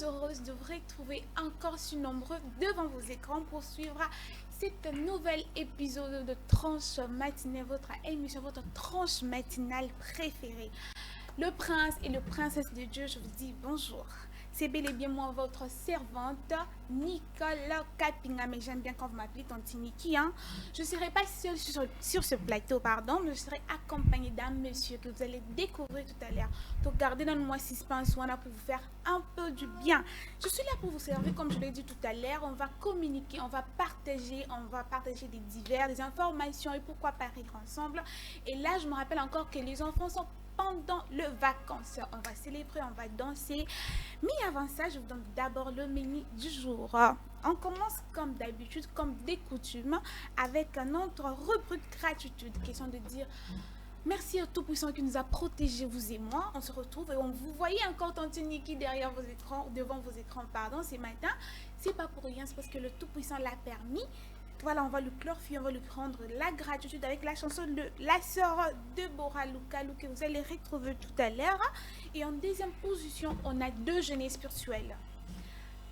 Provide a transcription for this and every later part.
heureuse de vous retrouver encore si nombreux devant vos écrans pour suivre cet nouvel épisode de Tranche matinée, votre émission, votre tranche matinale préférée. Le prince et le princesse de Dieu, je vous dis bonjour. C'est bel et bien moi, votre servante, Nicole Kapinga, mais j'aime bien quand vous m'appelez Tante Niki. Hein. Je ne serai pas seule sur ce plateau, pardon, mais je serai accompagnée d'un monsieur que vous allez découvrir tout à l'heure. Donc gardez dans le moi suspense, on a pour vous faire un peu du bien. Je suis là pour vous servir, comme je l'ai dit tout à l'heure. On va communiquer, on va partager des informations et pourquoi pas rire ensemble. Et là, je me rappelle encore que les enfants sont pendant le vacances. On va célébrer, on va danser. Mais avant ça, je vous donne d'abord le menu du jour. On commence comme d'habitude, comme des coutumes, avec notre rubrique gratitude. Question de dire merci au Tout-Puissant qui nous a protégés, vous et moi. On se retrouve et on vous voyez encore Tante Niki derrière vos écrans, devant vos écrans, pardon, ce matin. C'est pas pour rien, c'est parce que le Tout-Puissant l'a permis. Voilà, on va le glorifier, on va lui prendre la gratitude avec la chanson de la sœur de Bora Lukalu que vous allez retrouver tout à l'heure. Et en deuxième position, on a deux jeunesses spirituelles.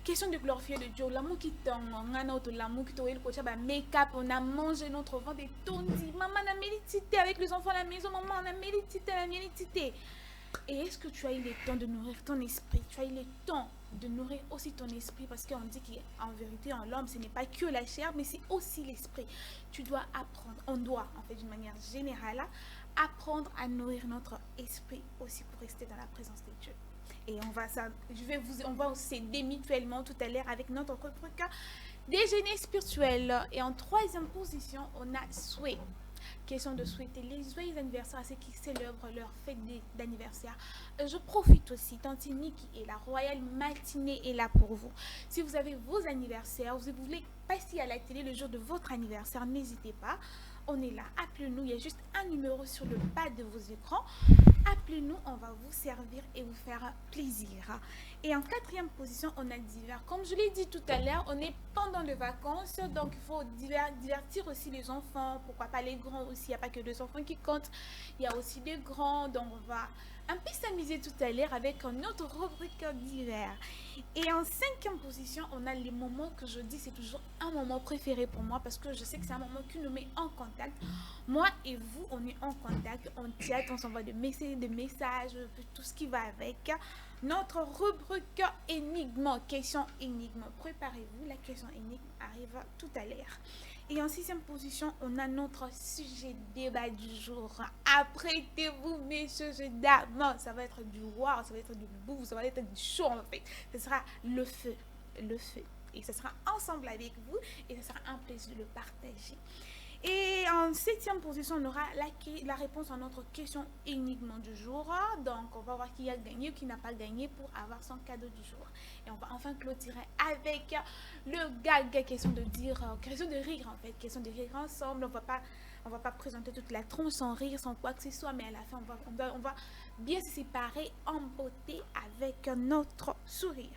Question de glorifier le Dieu, l'amour qui tombe, l'amour qui tombe, le make-up, on a mangé notre ventre et tout dit, maman a médité avec les enfants à la maison, maman on a médité. Et est-ce que tu as eu le temps de nourrir ton esprit? Tu as eu le temps de nourrir aussi ton esprit, parce qu'on dit qu'en vérité, en l'homme, ce n'est pas que la chair, mais c'est aussi l'esprit. Tu dois apprendre, on doit, en fait, d'une manière générale, apprendre à nourrir notre esprit aussi pour rester dans la présence de Dieu. Et on va s'aider mutuellement tout à l'heure avec notre rubrique déjeuner spirituel. Et en troisième position, on a souhait. Question de souhaiter les joyeux anniversaires à ceux qui célèbrent leur fête d'anniversaire. Je profite aussi, Tante Niki et la Royale Matinée est là pour vous. Si vous avez vos anniversaires, vous voulez passer à la télé le jour de votre anniversaire, n'hésitez pas. On est là, appelez-nous, il y a juste un numéro sur le bas de vos écrans. Appelez-nous, on va vous servir et vous faire plaisir. Et en quatrième position, on a divers. Comme je l'ai dit tout à l'heure, on est pendant les vacances, donc il faut divertir aussi les enfants, pourquoi pas les grands aussi, il n'y a pas que les enfants qui comptent, il y a aussi les grands, donc on va un peu s'amuser tout à l'heure avec notre rubrique divers. Et en cinquième position, on a les moments que je dis, c'est toujours un moment préféré pour moi parce que je sais que c'est un moment qui nous met en contact. Moi et vous, on est en contact, on chat, on s'envoie des messages, tout ce qui va avec. Notre rubrique énigme, question énigme. Préparez-vous, la question énigme arrive tout à l'heure. Et en sixième position, on a notre sujet débat du jour. Apprêtez-vous, messieurs et dames. Ça va être du wow, ça va être du bouffe, ça va être du chaud en fait. Ce sera le feu. Et ce sera ensemble avec vous et ce sera un plaisir de le partager. Et en septième position, on aura la réponse à notre question énigme du jour. Donc, on va voir qui a gagné ou qui n'a pas gagné pour avoir son cadeau du jour. Et on va enfin clôturer avec le gag, question de rire en fait, question de rire ensemble. On va pas présenter toute la tronche sans rire, sans quoi que ce soit, mais à la fin, on va bien se séparer en beauté avec notre sourire.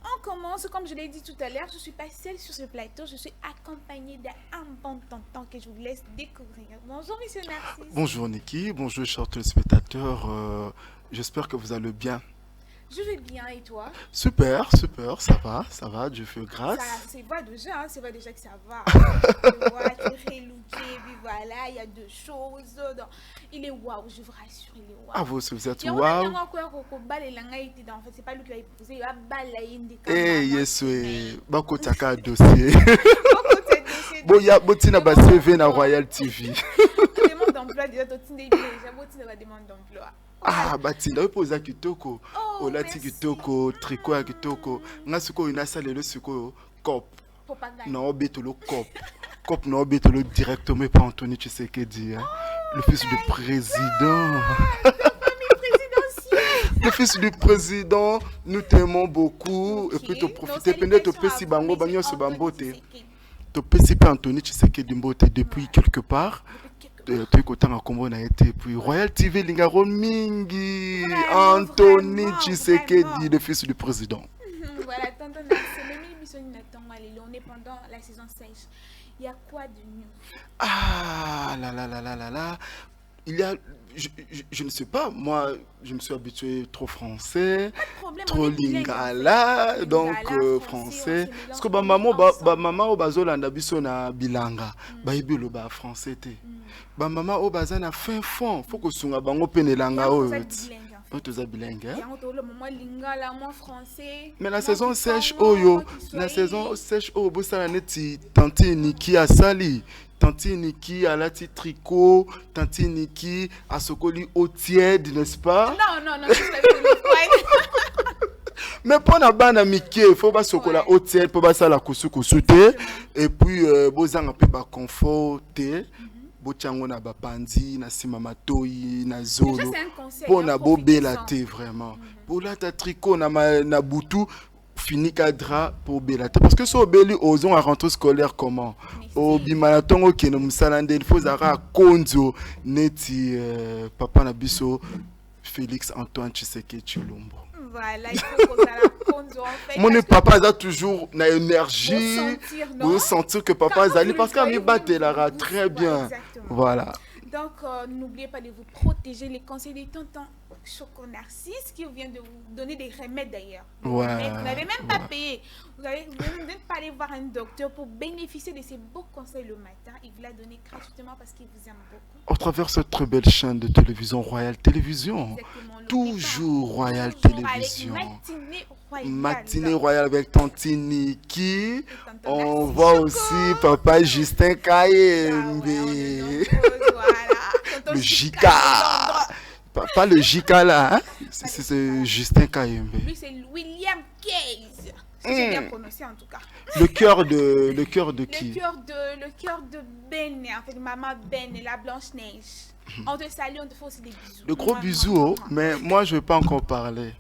On commence, comme je l'ai dit tout à l'heure, je ne suis pas seule sur ce plateau, je suis accompagnée d'un bon tonton que je vous laisse découvrir. Bonjour, monsieur Narcisse. Bonjour Niki, bonjour chers téléspectateurs, j'espère que vous allez bien. Je vais bien et toi? Super, ça va, Dieu fait grâce. C'est vrai déjà, c'est vrai déjà que ça va. Tu vois, tu es relooké, puis voilà, il y a deux choses. Donc, il est waouh, je vous rassure, il est waouh. Ah, vous aussi, vous êtes Il y a waouh. en fait, c'est pas lui qui va épouser, il va balayer des Eh, yes, oui, bako taka dossier. Bon, il y a botina ba CV na Royal TV. Demande d'emploi, déjà, demande d'emploi. Ah, batinda opoza kitoko. Oh, Olati merci. kitoko, tricot ya kitoko. Nga siko inasa lelo siko cop. Non, betolo cop. Cop non, betolo directement par Anthony Tshisekedi, hein. Le fils du président. Le fils du président, nous t'aimons beaucoup. Okay. Et puis, tu profites. Donc, Peut-être que tu bango banyo se bambote. Tu peux si pas Anthony Tshisekedi mbote depuis quelque part. Tu es content à comment on a été. Puis Royal TV Lingaro Mingi. Anthony Tshisekedi, le fils du président. Voilà, tonton, c'est même l'émission on est pendant la saison sèche. Il y a quoi de mieux? Ah là là là là là là. il y a, je ne sais pas, moi, je me suis habitué trop français, Problème, trop on est bilingue, en fait. lingala, donc Lingala, français. on se Parce que mélange, maman, on est ensemble. maman au bazolanda biso na bilanga, ba ibilo ba français te. Ba maman au bazana fin fond, faut que sunga bango penelanga Yango o. toza bilingue, en fait. On toza bilingue. Hein? Yango tolo moi lingala, moi français. Mais la moi saison kikongo, sèche oyo, moi la kiswahili. saison sèche oyo bosala neti tanti Niki asali. Tanti Niki alati tricot, tanti Niki asokoli eau tiède, n'est-ce pas? Non, c'est pas le Mais pour na bana mike, il faut pas sokola eau tiède pour pas ça la kusu te et puis bozanga pe ba confort te. Bochango na bapandi na sima matoi na zolo. Déjà, c'est un conseil, Pour hein, na bobela profitez-en. te vraiment. Pour la ta tricot na butu fini cadra pour belate parce que so beli ozon à rentrée scolaire comment au bimalatongo ke no musalande il faut zara konzo neti papa na biso Félix Antoine Tshisekedi Tshilombo. Voilà, il faut qu'on la konzo en fait. Mon parce que papa a toujours na énergie sentir, non? vous sentir que papa Quand Zali vous parce le qu'à voyez, mi batte la vous- très ouais, bien. exactement. Voilà. Donc, n'oubliez pas de vous protéger. Les conseils des tontons Choco Narcisse qui vient de vous donner des remèdes d'ailleurs. Ouais, Vous n'avez même pas ouais. payé. Vous n'avez même pas aller voir un docteur pour bénéficier de ces beaux conseils le matin. Il vous l'a donné gratuitement parce qu'il vous aime beaucoup. Au travers cette très belle chaîne de télévision Royal Télévision. Exactement. Toujours Royal Toujours Télévision. avec Matinée Royale. Matinée Royale avec Tanti Niki. tonton On Narcisse voit Choco. aussi Papa Justin Ah ouais, Kayembe. on est nombreux, voilà. Tonton Le Chika, Jika. Pas le Jika là, hein? C'est Justin Kayembe. lui, c'est William Case. Si j'ai bien prononcé en tout cas. Le cœur de Le qui? cœur de Ben, en fait, maman Ben, la Blanche-Neige. On te salue, on te fait aussi des bisous. De gros Mouah, bisous, mouah, oh, mouah. mais moi je vais pas encore parler.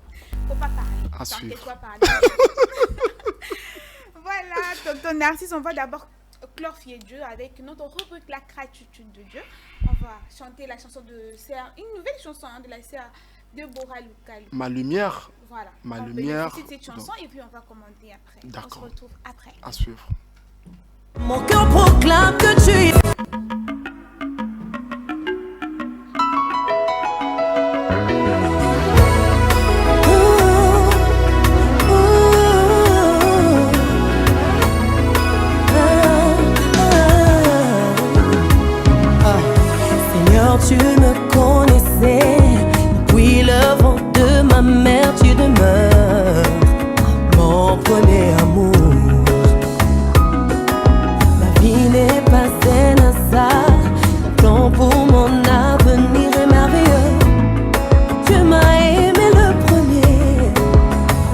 Faut pas parler. À T'inquiète suivre. pas parler. Voilà, tonton Narcisse, on va d'abord glorifier Dieu avec notre rubrique La gratitude de Dieu. On va chanter la chanson de Serre, une nouvelle chanson hein, de la sœur de Bora Lukalu. Ma lumière Voilà. Ma on lumière, bénéficie de cette chanson et puis on va commenter après. On se D'accord. retrouve après. à suivre. Mon cœur proclame que tu es. Seigneur, tu me connaissais. Depuis le ventre de ma mère, tu demeures mon premier amour. Ma vie n'est pas un hasard. Ton plan pour mon avenir est merveilleux. Tu m'as aimé le premier.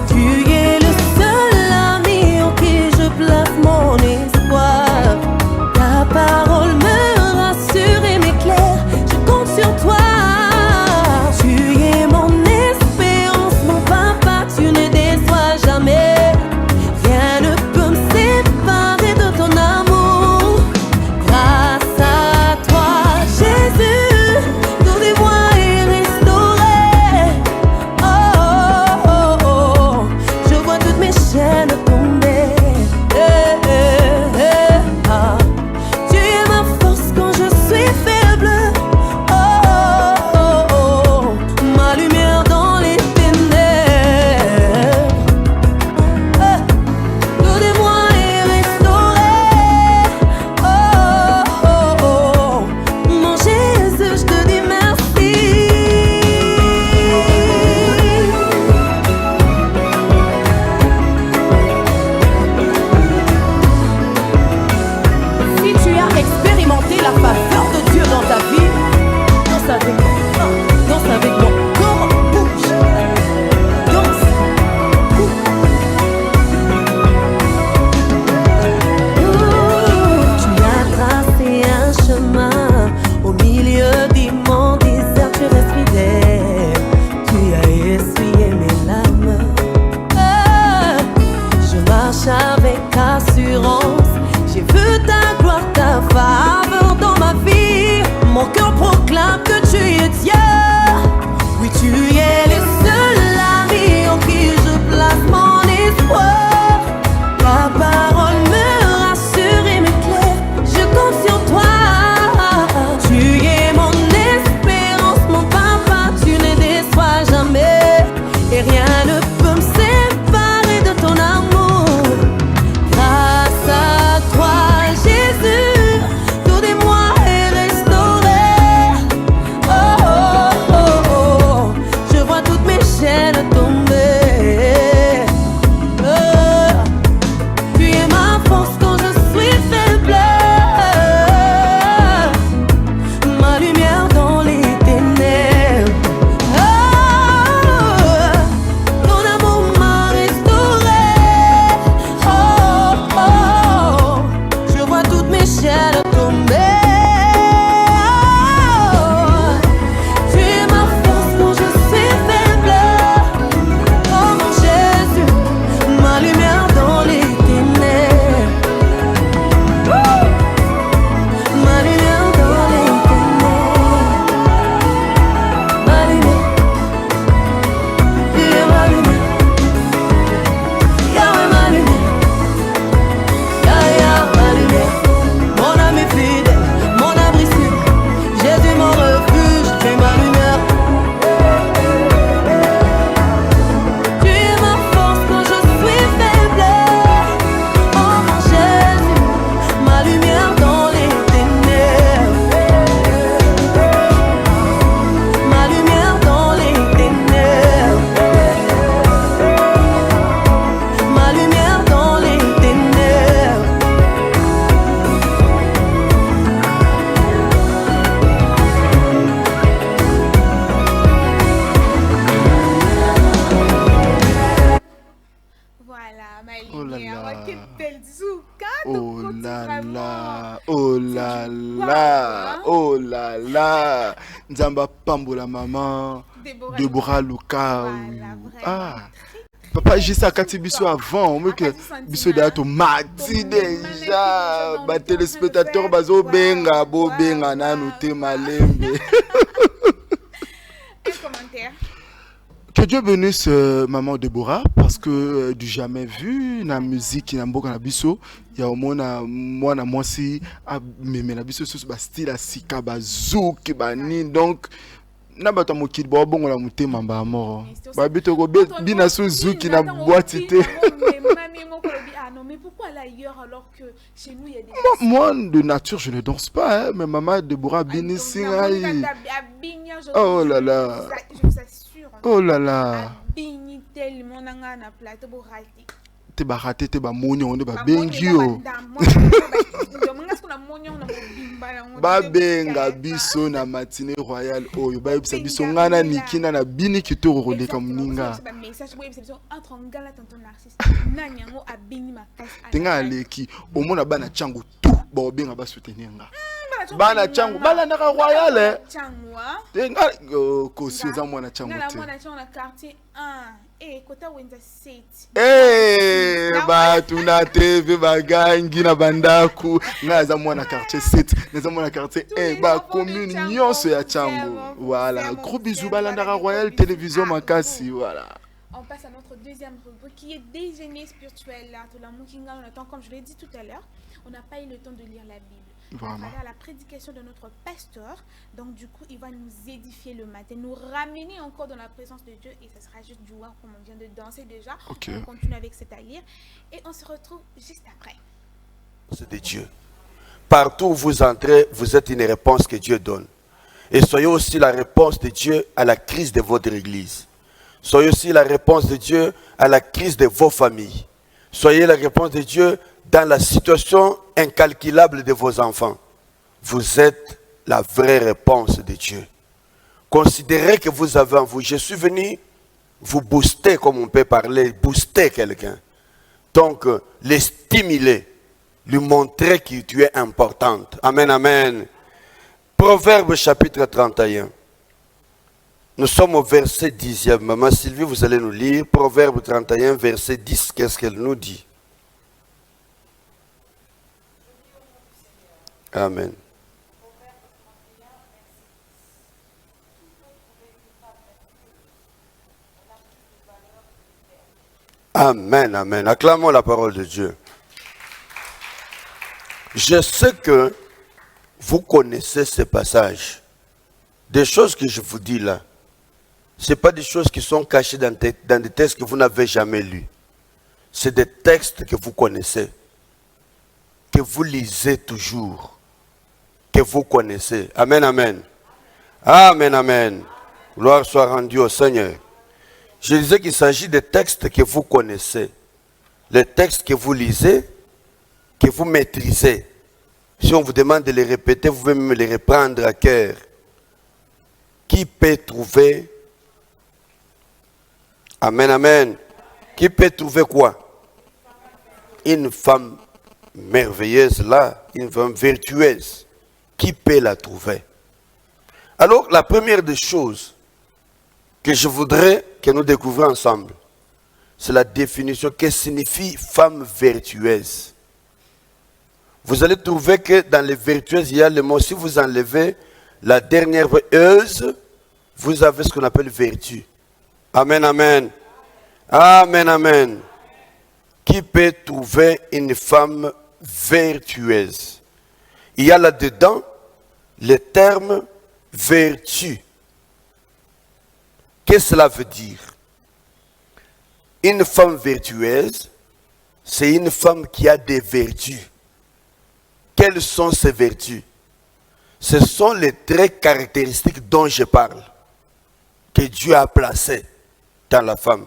Tu es le seul ami en qui je place mon espoir. Ta parole me rassure et m'éclaire. Je compte sur toi. Tu es mon espérance, mon papa. Tu ne déçois jamais. Rien ne peut me séparer de ton amour. Grâce à toi, Jésus, tout des voies est restauré. Oh, oh, oh, oh, je vois toutes mes chaînes tomber. Eh, eh, eh, ah. Tu es ma force quand je suis faible. Oh, oh, oh, ma lumière dans les ténèbres. Tout de moi est restauré. Oh, oh, oh, mon Jésus, je te dis merci. Si tu as expérimenté la faveur de Dieu dans ta vie, danse avec moi. Danse avec moi. Comment bouge. Danse. Tu as tracé un chemin au milieu d'immenses déserts, tu restes fidèle. Tu as essuyé mes larmes. Je marche avec assurance. J'ai vu ta gloire, ta faveur dans ma vie. Mon cœur proclame que tu es Dieu. Oui, tu es le seul ami en qui je place mon espoir. Ta parole me rassure et m'éclaire. Je compte sur toi. Tu es mon espérance. Oh là là. Quelle belle zouka. Oh là là. Oh là là. Oh là là. Nzamba Pambola maman. Deborah Luka. Ah. Papa, j'ai ça quand biso avant, mais que biso d'ato mati déjà. Ba téléspectateurs bazo benga bo benga na noté malembe. Un commentaire. Que Dieu bénisse maman Deborah parce que du jamais vu na musique na mboka na biso ya omona mwana mwasi meme na biso so ba style asika bazuki bani donc na bato mokili ba bongo la mutema mba mort ba bito ko bina suzuki na boîte te. Non, mais pourquoi là ailleurs alors que chez nous il y a des... Moi, de nature, je ne danse pas, hein, mais maman Deborah Bini Singaï. Oh là là. Je vous assure. Oh là là. Bini tellement na plateau pour rater. Te ba raté, te ba mounion, te ba bengio. Ba benga biso na matinée royale oyo ba yebisa biso ngana nikina na bini kitoro roleka muninga. Tenga aleki omona bana changu tout ba benga ba soutenir nga. Bana changu bala na royale. Tenga kosi za mwana changu te. Na mwana changu na quartier 1. Eh, kota wenza 7. Eh, ba tuna TV bagangi na bandaku. Na za mwana quartier 7, na za mwana quartier 1 ba commune nyonso ya changu. Voilà, gros bisous balandara Royal Télévision Makasi, voilà. On passe à notre deuxième rubrique qui est déjeuner spirituel. On attend, comme je l'ai dit tout à l'heure, on n'a pas eu le temps de lire la Bible. Vraiment. À la prédication de notre pasteur, donc du coup il va nous édifier le matin, nous ramener encore dans la présence de Dieu et ce sera juste du wow comme on vient de danser déjà. Okay. On continue avec cet alire et on se retrouve juste après. C'est de Dieu. Partout où vous entrez, vous êtes une réponse que Dieu donne. Et soyez aussi la réponse de Dieu à la crise de votre église. Soyez aussi la réponse de Dieu à la crise de vos familles. Soyez la réponse de Dieu dans la situation incalculable de vos enfants. Vous êtes la vraie réponse de Dieu. Considérez que vous avez en vous. Je suis venu vous booster, comme on peut parler, booster quelqu'un. Donc, les stimuler, lui montrer que tu es importante. Amen, amen. Proverbe chapitre 31. Nous sommes au verset 10e. Maman Sylvie, vous allez nous lire Proverbe 31, verset 10. Qu'est-ce qu'elle nous dit? Amen. Amen, amen. Acclamons la parole de Dieu. Je sais que vous connaissez ce passage. Des choses que je vous dis là, ce n'est pas des choses qui sont cachées dans des textes que vous n'avez jamais lus. C'est des textes que vous connaissez, que vous lisez toujours, que vous connaissez. Amen, amen. Amen, amen. Gloire soit rendue au Seigneur. Je disais qu'il s'agit des textes que vous connaissez. Les textes que vous lisez, que vous maîtrisez. Si on vous demande de les répéter, vous pouvez même les reprendre à cœur. Qui peut trouver? Amen, amen. Qui peut trouver quoi? Une femme merveilleuse là, une femme vertueuse. Qui peut la trouver? Alors, la première des choses que je voudrais que nous découvrions ensemble, c'est la définition. Que signifie femme vertueuse? Vous allez trouver que dans les vertueuses, il y a le mot, si vous enlevez la dernière euse, vous avez ce qu'on appelle vertu. Amen, amen. Amen, amen. Qui peut trouver une femme vertueuse? Il y a là-dedans le terme vertu. Qu'est-ce que cela veut dire? Une femme vertueuse, c'est une femme qui a des vertus. Quelles sont ces vertus? Ce sont les traits caractéristiques dont je parle, que Dieu a placés dans la femme.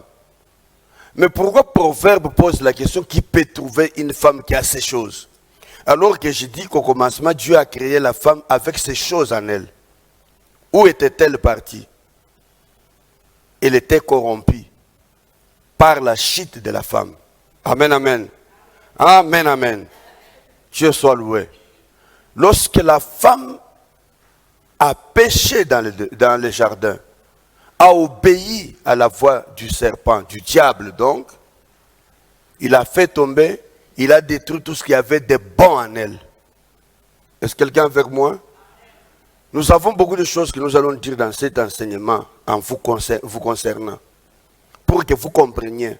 Mais pourquoi Proverbe pose la question qui peut trouver une femme qui a ces choses? Alors que je dis qu'au commencement, Dieu a créé la femme avec ces choses en elle. Où était-elle partie? Elle était corrompue par la chute de la femme. Amen, amen. Amen, amen. Dieu soit loué. Lorsque la femme a péché dans le jardin, a obéi à la voix du serpent, du diable donc, il a fait tomber, il a détruit tout ce qu'il y avait de bon en elle. Est-ce que quelqu'un est avec moi? Nous avons beaucoup de choses que nous allons dire dans cet enseignement en vous concernant, pour que vous compreniez.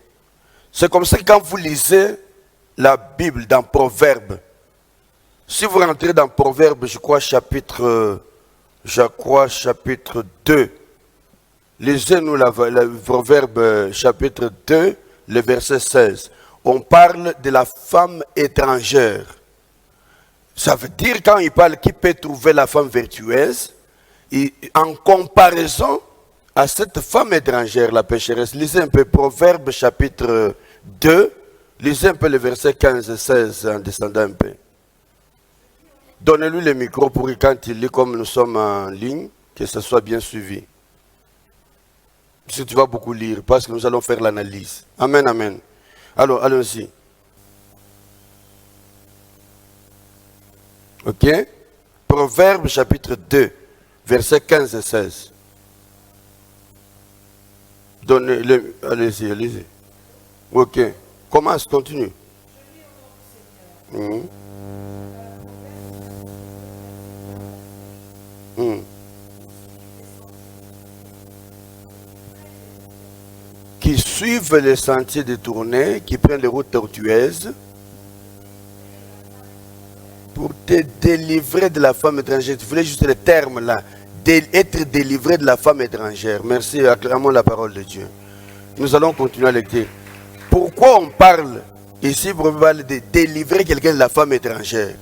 C'est comme ça que quand vous lisez la Bible dans Proverbes, si vous rentrez dans Proverbes, je crois chapitre 2, lisez-nous le Proverbe chapitre 2, le verset 16. On parle de la femme étrangère. Ça veut dire quand il parle qui peut trouver la femme vertueuse, en comparaison à cette femme étrangère, la pécheresse. Lisez un peu Proverbe chapitre 2, lisez un peu le verset 15 et 16 en descendant un peu. Donnez-lui le micro pour que quand il lit comme nous sommes en ligne, que ce soit bien suivi. Si tu vas beaucoup lire, parce que nous allons faire l'analyse. Amen, amen. Alors, allons-y. Ok? Proverbe chapitre 2, versets 15 et 16. Donnez-le. Allez-y, allez-y. Ok. Commence, continue. Qui suivent les sentiers détournés, qui prennent les routes tortueuses, pour te délivrer de la femme étrangère. Tu voulais juste le terme là, être délivré de la femme étrangère. Merci, acclamons la parole de Dieu. Nous allons continuer à l'écrire. Pourquoi on parle ici pour parler de délivrer quelqu'un de la femme étrangère?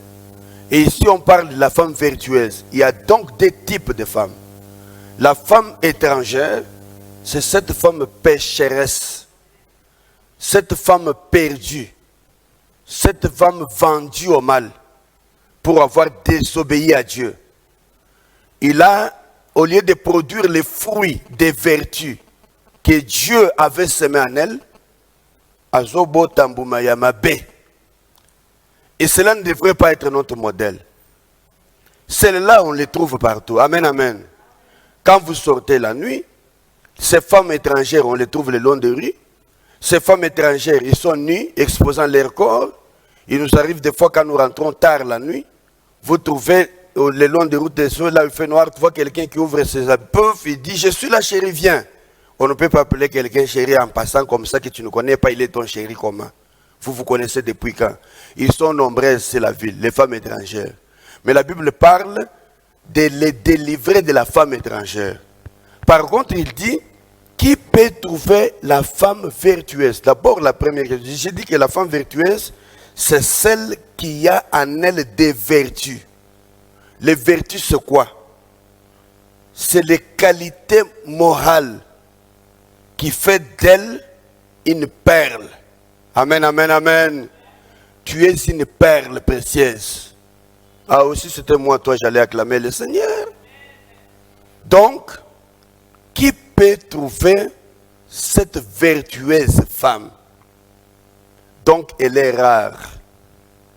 Et ici on parle de la femme vertueuse. Il y a donc deux types de femmes. La femme étrangère, c'est cette femme pécheresse, cette femme perdue, cette femme vendue au mal pour avoir désobéi à Dieu. Il a, au lieu de produire les fruits des vertus que Dieu avait semé en elle, azobo tambuma yamabe. Et cela ne devrait pas être notre modèle. Celles-là, on les trouve partout. Amen, amen. Quand vous sortez la nuit, ces femmes étrangères, on les trouve le long des rues. Ces femmes étrangères, ils sont nus, exposant leur corps. Il nous arrive des fois quand nous rentrons tard la nuit, vous trouvez le long des routes des soins, là il fait noir, tu vois quelqu'un qui ouvre ses habits, il dit, je suis la chérie, viens. On ne peut pas appeler quelqu'un chéri en passant comme ça que tu ne connais pas, il est ton chéri comment? Vous vous connaissez depuis quand? Ils sont nombreuses, c'est la ville, les femmes étrangères. Mais la Bible parle de les délivrer de la femme étrangère. Par contre, il dit, qui peut trouver la femme vertueuse? D'abord, la première question, j'ai dit que la femme vertueuse, c'est celle qui a en elle des vertus. Les vertus, c'est quoi? C'est les qualités morales qui fait d'elle une perle. Amen, amen, amen. Tu es une perle précieuse. Ah aussi, c'était moi, toi, j'allais acclamer le Seigneur. Donc, qui peut trouver cette vertueuse femme? Donc, elle est rare.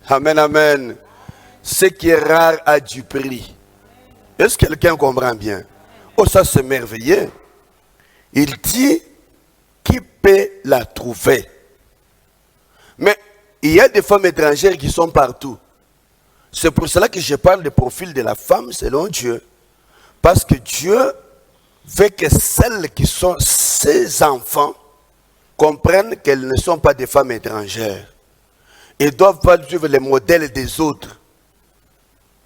Amen, amen. Ce qui est rare a du prix. Est-ce que quelqu'un comprend bien? Oh, ça c'est merveilleux. Il dit, qui peut la trouver? Mais il y a des femmes étrangères qui sont partout. C'est pour cela que je parle du profil de la femme selon Dieu. Parce que Dieu veut que celles qui sont ses enfants comprennent qu'elles ne sont pas des femmes étrangères. Ils ne doivent pas suivre les modèles des autres.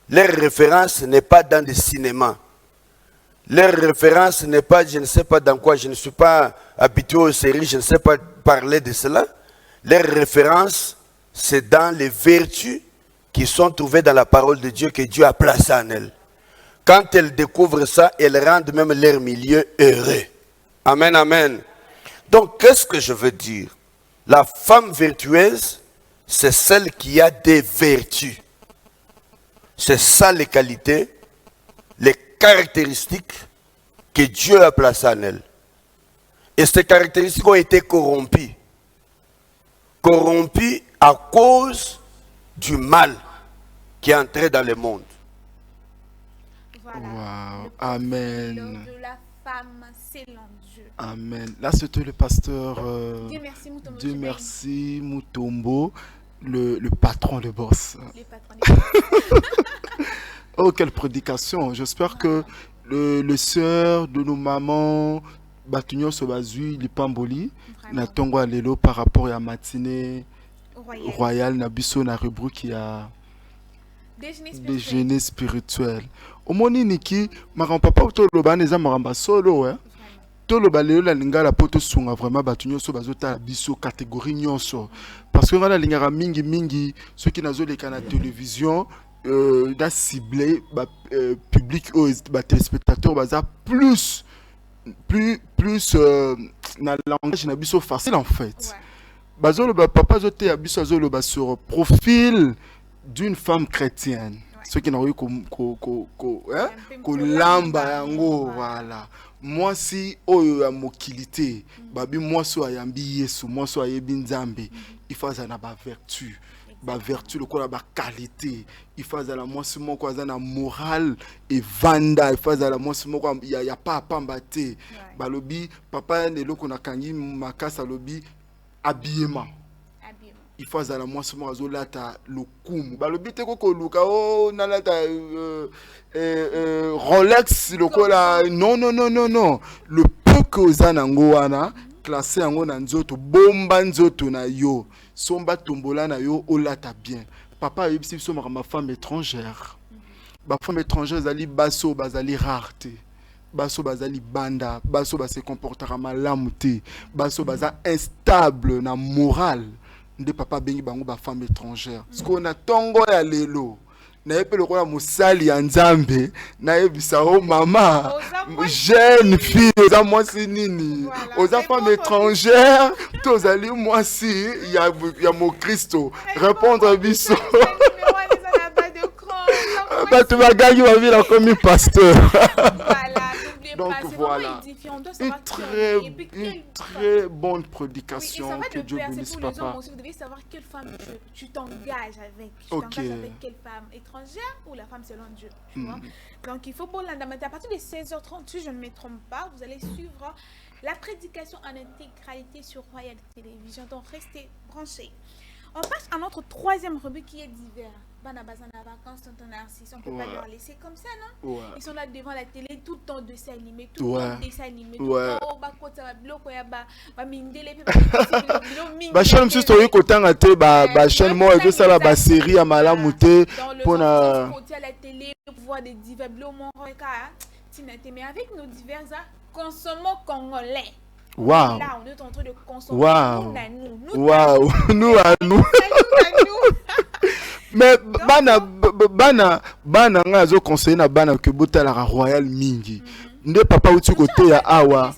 Leur référence n'est pas dans des cinémas. Leur référence n'est pas, je ne sais pas dans quoi, je ne suis pas habitué aux séries, je ne sais pas parler de cela. Leur référence, c'est dans les vertus qui sont trouvées dans la parole de Dieu que Dieu a placées en elles. Quand elles découvrent ça, elles rendent même leur milieu heureux. Amen, amen. Donc, qu'est-ce que je veux dire? La femme vertueuse, c'est celle qui a des vertus. C'est ça les qualités, les caractéristiques que Dieu a placées en elle. Et ces caractéristiques ont été corrompues corrompu à cause du mal qui est entré dans le monde. Voilà. Wow. Le Amen. de la femme selon Dieu. Amen. Là, c'était le pasteur. Dieu merci, Mutombo. Dieu merci, Mutombo, le patron, le boss. Les patrons. Oh, quelle prédication. J'espère que le sœur de nos mamans, Batunyo Sobazui, Lipamboli, na tongo alelo par rapport à la matinée royale, na biso na rubrique qui a déjeuner spirituel. Au moni niki, maran papa to loba neza maramba solo, hein. To loba lelo la lingala poto sunga vraiment Batunyo Sobazota biso catégorie nyonso. Parce que la lingara mingi, ceux qui nazo les canaux de télévision, da ciblé public ou téléspectateurs baza plus na langage na biso facile en fait. Bazolo ba papa zoté abiso azolo ba sur profil d'une femme chrétienne. Ceux qui n'ont eu ko lamba yango voilà. Moi si oyo ya mokilité, babi moi so ayambi Yesu, moi so ayebi Nzambe, il faut na ba vertu. Ba vertu le quoi ba qualité, il faut la moi si mon quoi na morale et vanda, il faut la moi si mon quoi y a pas pambate. Ba lobi papa ne loko na kangi makasa lobi habillement. Il faut la moi si mon azolata lokumu. Ba lobi te ko luka o na lata Rolex le quoi la non. Le peu que ozanango wana classé yango na nzoto bomba nzoto na yo. Somba tombola na yo olata bien. Papa a eu ma femme étrangère. Ma femme étrangère zali baso bazali rareté. Baso bazali banda, baso ba se comportera malamu te. Baso baza instable na morale. Nde papa bengi bango ba femme étrangère. Ce qu'on a tongo ya lelo. Na yepe lokola musali ya Nzambe, na yebisa o mama, jeune fille, oza mwasi nini, oza femme étrangère, tozali mwasi ya mo Christo, répondre biso. Bato bagagi ba vila comme pasteur. Donc voilà, une très bonne prédication, que Dieu bénisse papa. Vous devez savoir quelle femme tu t'engages avec. Tu t'engages avec quelle femme, étrangère ou la femme selon Dieu, tu vois. Donc il faut pour l'endemain, à partir de 16h30, si je ne me trompe pas, vous allez suivre la prédication en intégralité sur Royal Télévision. Donc restez branchés. On passe à notre troisième rubrique qui est divers. Banabazana vacances, tonton Narcisse, on ne peut pas leur laisser comme ça, non? Ils sont là devant la télé tout le temps dessin animé, tout le temps dessin animé, tout le temps bakota biloko ya ba mindele pe ba chaîne monsieur story kotanga te ba chaîne moi et ça la ba série ya malamu te pona côté à la télé voir des divers blocs mon regard tinate mais avec nos divers consommons congolais. Waouh. Là on est en train de consommer nous à nous. Mais bana nga zo conseiller na bana que botala royal mingi. Nde papa uti côté ya awa.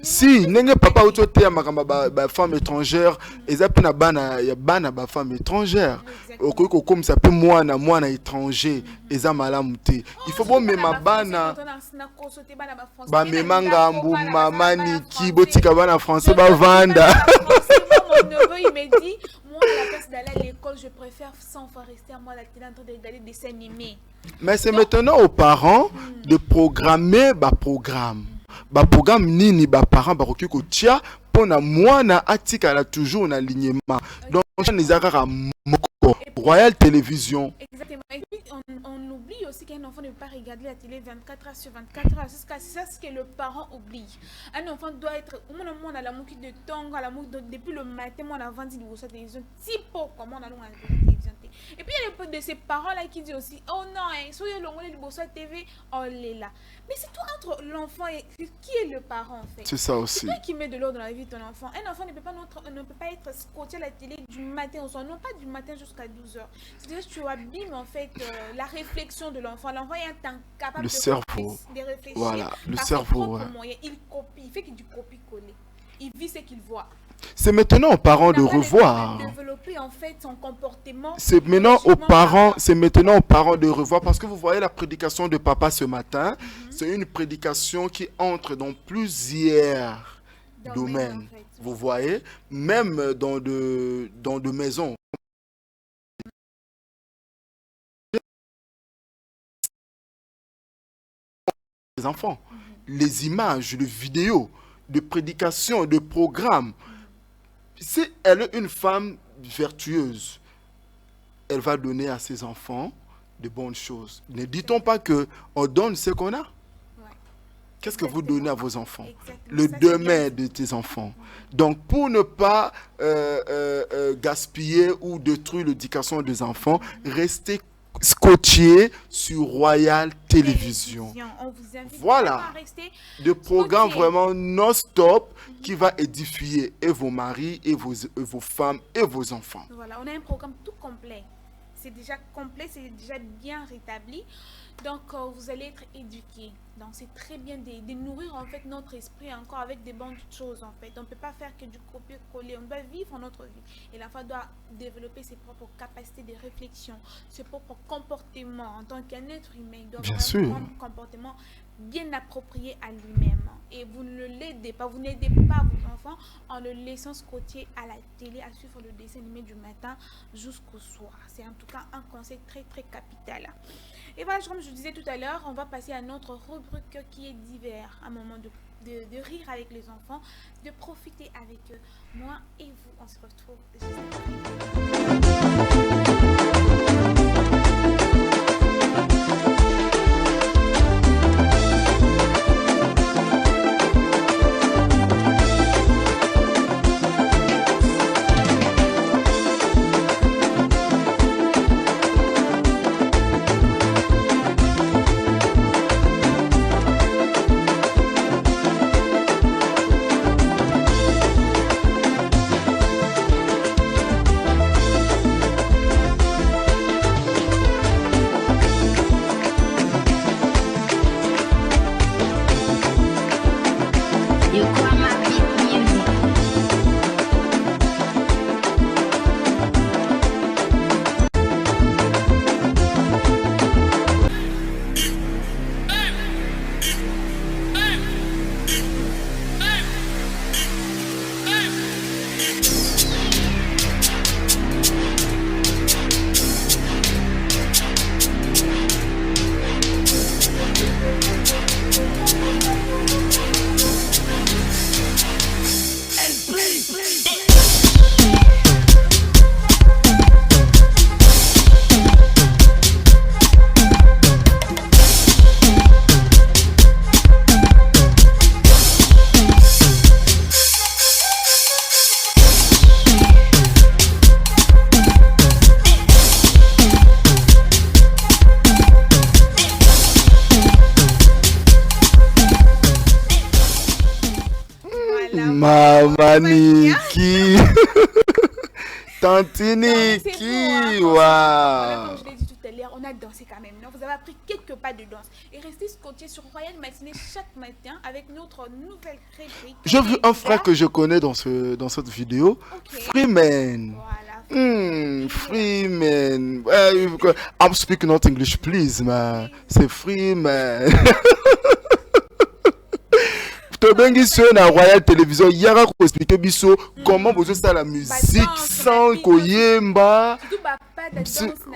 Si nenge papa uti côté ya makamba ba femme étrangère, ezapi na bana ya bana ba femme étrangère. Okoko comme ça peut moi étranger, eza malamu te. Il faut bon mema bana ba memanga mbu mamani ki botika bana français ba vanda. Mon neveu il me dit moi à la place d'aller à l'école je préfère 100 fois rester à moi la télé en train d'aller dessin animé. Mais c'est maintenant aux parents de programmer ba programme nini ba parents ba roki ko tia pona mwana atika la toujours na alignement. Donc les akara moko Royal Télévision. Exactement. Et puis on oublie aussi qu'un enfant ne peut pas regarder la télé 24 heures sur 24 heures. C'est ça ce que le parent oublie. Un enfant doit être au moins à la mouki de tongue, à la mouki depuis le matin, moi on a vendu de télévision, typo comment on a la télévision. Et puis il y a peu de ces parents-là qui disent aussi, oh non, soyez l'onglet du Bossa TV, on est là. Mais c'est tout entre l'enfant et qui est le parent en fait. C'est ça aussi. C'est toi qui mets de l'ordre dans la vie de ton enfant. Un enfant ne peut pas être scotché à la télé du matin au soir, non pas du matin jusqu'à 12h. C'est-à-dire que tu abîmes en fait la réflexion de l'enfant. L'enfant est incapable de réfléchir. Voilà, le cerveau. Il copie, il fait du copie-coller. Il vit ce qu'il voit. C'est maintenant aux parents de revoir. Développer en fait son comportement. C'est maintenant aux parents, de revoir parce que vous voyez la prédication de papa ce matin, c'est une prédication qui entre dans plusieurs domaines. Vous voyez, même dans de maisons, les enfants, les images, les vidéos, de prédications, de programmes. Si elle est une femme vertueuse, elle va donner à ses enfants de bonnes choses. Ne dit-on pas que on donne ce qu'on a? Qu'est-ce que vous donnez à vos enfants? Le demain de tes enfants. Donc, pour ne pas gaspiller ou détruire l'éducation des enfants, restez scotché sur Royal Télévision. On vous invite Voilà, à rester de programmes scotché. vraiment non-stop qui va édifier et vos maris, et vos femmes, et vos enfants. Voilà, on a un programme tout complet. C'est déjà complet, c'est déjà bien rétabli. Donc, vous allez être éduqués. Donc, c'est très bien de nourrir en fait notre esprit encore avec des bonnes choses en fait. On ne peut pas faire que du copier-coller. On doit vivre notre vie. Et l'enfant doit développer ses propres capacités de réflexion, ses propres comportements en tant qu'un être humain. Il doit Bien avoir sûr. un comportement bien approprié à lui-même. Et vous ne l'aidez pas, vous n'aidez pas vos enfants en le laissant scotcher à la télé, à suivre le dessin animé du matin jusqu'au soir. C'est en tout cas un conseil très très capital. Et voilà, comme je vous disais tout à l'heure, on va passer à notre rubrique qui est divers, un moment de rire avec les enfants, de profiter avec eux. Moi et vous, on se retrouve juste après. Maman Niki. Tante Niki. Waouh. Comme je l'ai dit tout à l'heure, on a dansé quand même. Non, vous avez appris quelques pas de danse. Et restez scotchés sur Royal Matinée chaque matin avec notre nouvelle rubrique. J'ai vu un frère que je connais dans cette vidéo. Ok. Freeman. Voilà. Freeman. I'm speaking not English, please, man. C'est Freeman. Tobengi sur la Royal Télévision, yara ko expliquer biso comment vous ça la musique sans koyemba.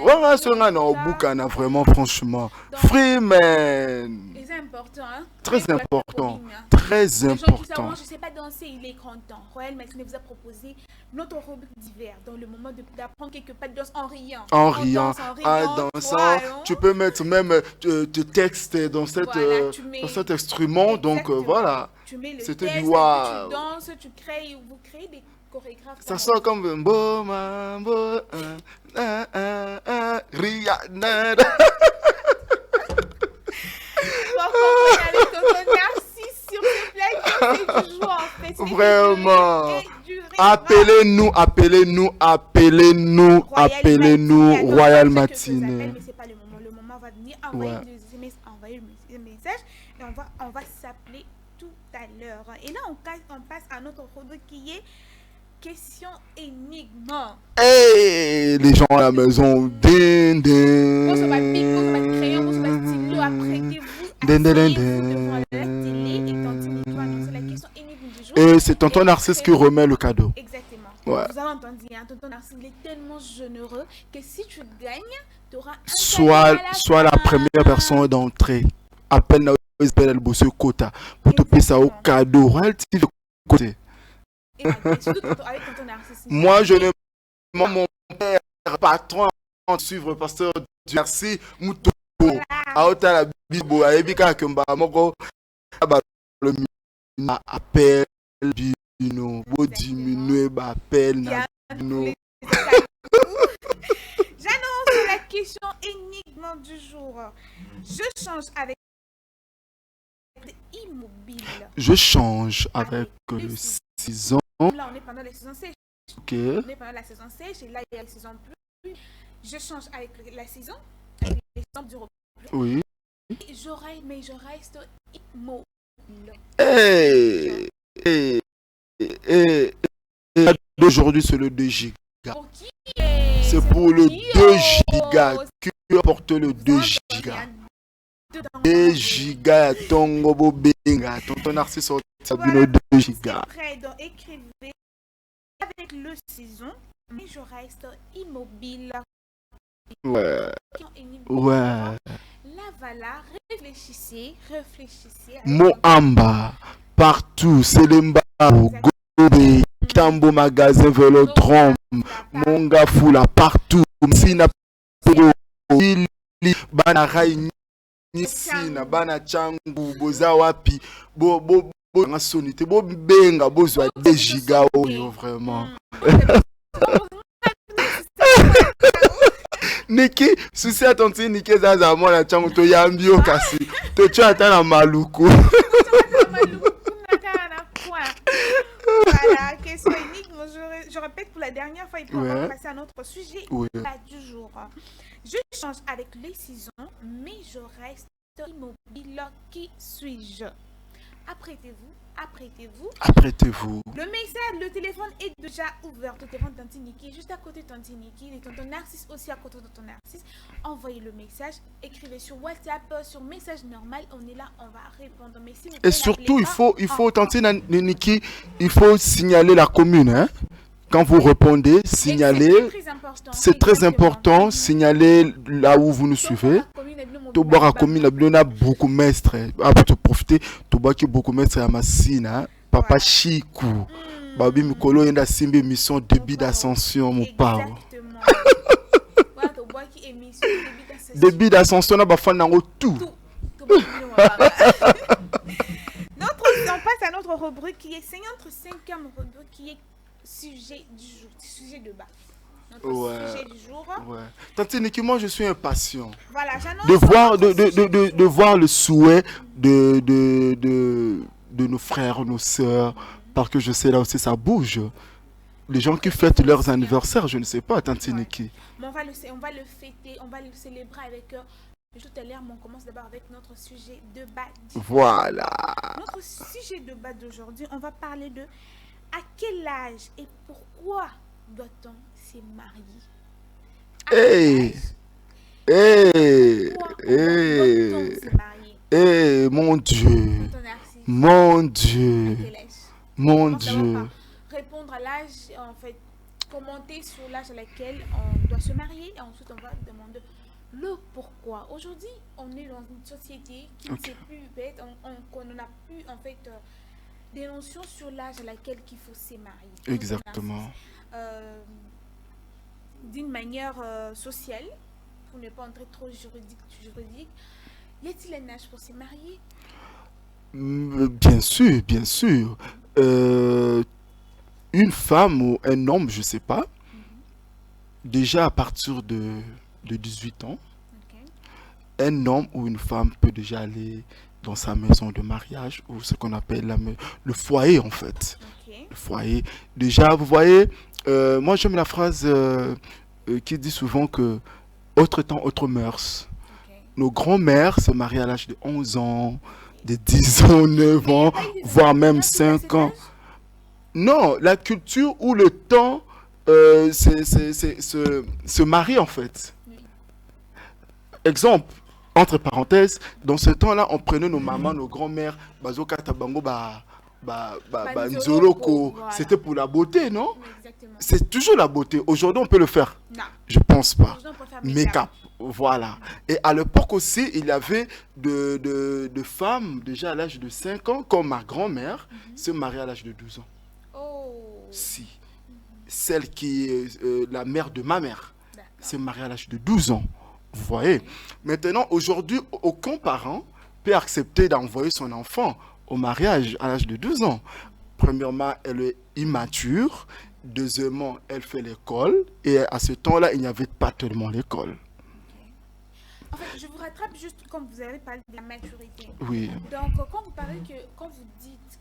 Voilà, c'est un boucan vraiment franchement. Freeman. C'est important, hein? Très important. Très important. Moi, je ne sais pas danser, il est content. Royal Matinée vous a proposé notre rubrique d'hiver dans le moment d'apprendre quelques pas de danse en riant. En riant, en dansant. Voilà. Tu peux mettre même des textes dans cet instrument. Donc voilà. C'était du wow. Tu danses, vous créez des chorégraphes. Ça sort comme un beau mambo. Rihanna. Vraiment. Appelez-nous Royal Matinée. Mais c'est pas le moment. Le moment va venir. Envoyer des messages et on va s'appeler tout à l'heure. Et là, on passe à notre rubrique qui est question énigme. Hey, les gens à la maison. Din, din. On se va piquer, on se va crayon, on se va stylo. Apprêtez-vous à devant la télé et tenter de annoncer la question énigme du jour. Et c'est tonton Narcisse qui remet le cadeau. Exactement. Ouais. Vous avez entendu, hein, tonton Narcisse, il est tellement généreux que si tu gagnes, tu auras un Soit la première personne d'entrée. Appelle le bosseux quota. Pour te payer ça au cadeau. Royal TV côté. Moi, je ne. Mon père, patron, suivre pasteur Dieu merci. Moutou. Aota la Bible. Aebika Kemba. Moko. Le appel. Bino. Bo diminuer. Appel. Bino. J'annonce la question énigme du jour. Je change avec immobile. Je change avec le 6 ans. Là, on est pendant la saison sèche. Ok. On est pendant la saison sèche et là, il y a la saison pluie. Je change avec la saison, avec les saisons du repos. Oui. Mais je reste immobile. D'aujourd'hui, c'est le 2 gigas. Pour qui C'est pour le 2 gigas. Qui apporte le 2 gigas? 2 gigas, Tongo Bobenga. Tonton Narcisse sorti le 2 gigas. Prêt, donc écrivez avec le saison, mais je reste immobile. Ouais. Là, voilà, réfléchissez. Moamba, partout, c'est l'embao, Gobe, Tambo Magasin, Vélodrome, Mongafoula, partout, Sina, Ili, Bana Rai, Nisina, Bana Changu, Bozawapi, Bo, Sonité, Bo Benga, Bozwa, 2 gigas, vraiment. Niki, souci à ton petit Niki Zaza, moi la chango to yambio kasi. To tu attends la maluku. Voilà, question énigme. Je répète pour la dernière fois, et puis on va passer à notre sujet du jour. Je change avec les saisons, mais je reste immobile. Qui suis-je? Apprêtez-vous. Le message, le téléphone est déjà ouvert. Le téléphone de Tanti Niki est juste à côté de Tanti Niki. Et Tonton Narcisse aussi à côté de Tonton Narcisse. Envoyez le message, écrivez sur WhatsApp, sur message normal. On est là, on va répondre. Mais si vous et surtout, il faut Tanti Niki, il faut signaler la commune. Hein? Quand vous répondez, signalez. C'est très important. Signaler là où vous nous suivez. Tobara commune a beaucoup maître. Après te profiter, Tobaki beaucoup maître à Massina. Papa Chikou. Babi Mikolo yenda simbe mission début d'ascension mon père. Début d'ascension na bafan nango tout. On passe à notre rubrique qui est notre 5e rubrique qui est sujet du jour, sujet de bas. Sujet du jour. Tanti Niki, moi je suis impatient. Voilà, de voir le souhait de nos frères, nos sœurs, parce que je sais là aussi ça bouge. Les gens qui fêtent leurs anniversaires, je ne sais pas, Tanti Niki. On va le fêter, on va le célébrer avec eux. Tout à l'heure, on commence d'abord avec notre sujet de bas. Voilà. Notre sujet de bas d'aujourd'hui, on va parler de à quel âge et pourquoi doit-on se marier? Mon Dieu. Mon Dieu. Mon Dieu. Répondre à l'âge, en fait, commenter sur l'âge à laquelle on doit se marier et ensuite on va demander le pourquoi. Aujourd'hui, on est dans une société qui ne sait plus bête, on n'a plus en fait des notions sur l'âge à laquelle il faut se marier. Exactement. D'une manière sociale, pour ne pas entrer trop juridique, y a-t-il un âge pour se marier? Bien sûr, bien sûr. Une femme ou un homme, je ne sais pas, déjà à partir de 18 ans, un homme ou une femme peut déjà aller dans sa maison de mariage ou ce qu'on appelle le foyer en fait. Le foyer. Déjà, vous voyez, moi j'aime la phrase qui dit souvent que autre temps, autre mœurs. Nos grands-mères se marient à l'âge de 11 ans, de 10 ans, 9 ans, voire même 5 ans. Non, la culture ou le temps se marie en fait. Exemple, entre parenthèses, dans ce temps-là, on prenait nos mamans, nos grands-mères, bazoka tabango Nzoloko, voilà. C'était pour la beauté, non? Exactement. C'est toujours la beauté. Aujourd'hui, on peut le faire. Non. Je pense pas. Aujourd'hui, on peut faire Make-up. Voilà. Et à l'époque aussi, il y avait de femmes déjà à l'âge de 5 ans, comme ma grand-mère, se mariait à l'âge de 12 ans. Oh. Si. Celle qui est la mère de ma mère D'accord. s'est mariée à l'âge de 12 ans. Vous voyez? Maintenant, aujourd'hui, aucun parent peut accepter d'envoyer son enfant au mariage à l'âge de 12 ans. Premièrement, elle est immature. Deuxièmement, elle fait l'école. Et à ce temps-là, il n'y avait pas tellement l'école. En fait, je vous rattrape juste comme vous avez parlé de la maturité. Oui. Donc, quand vous dites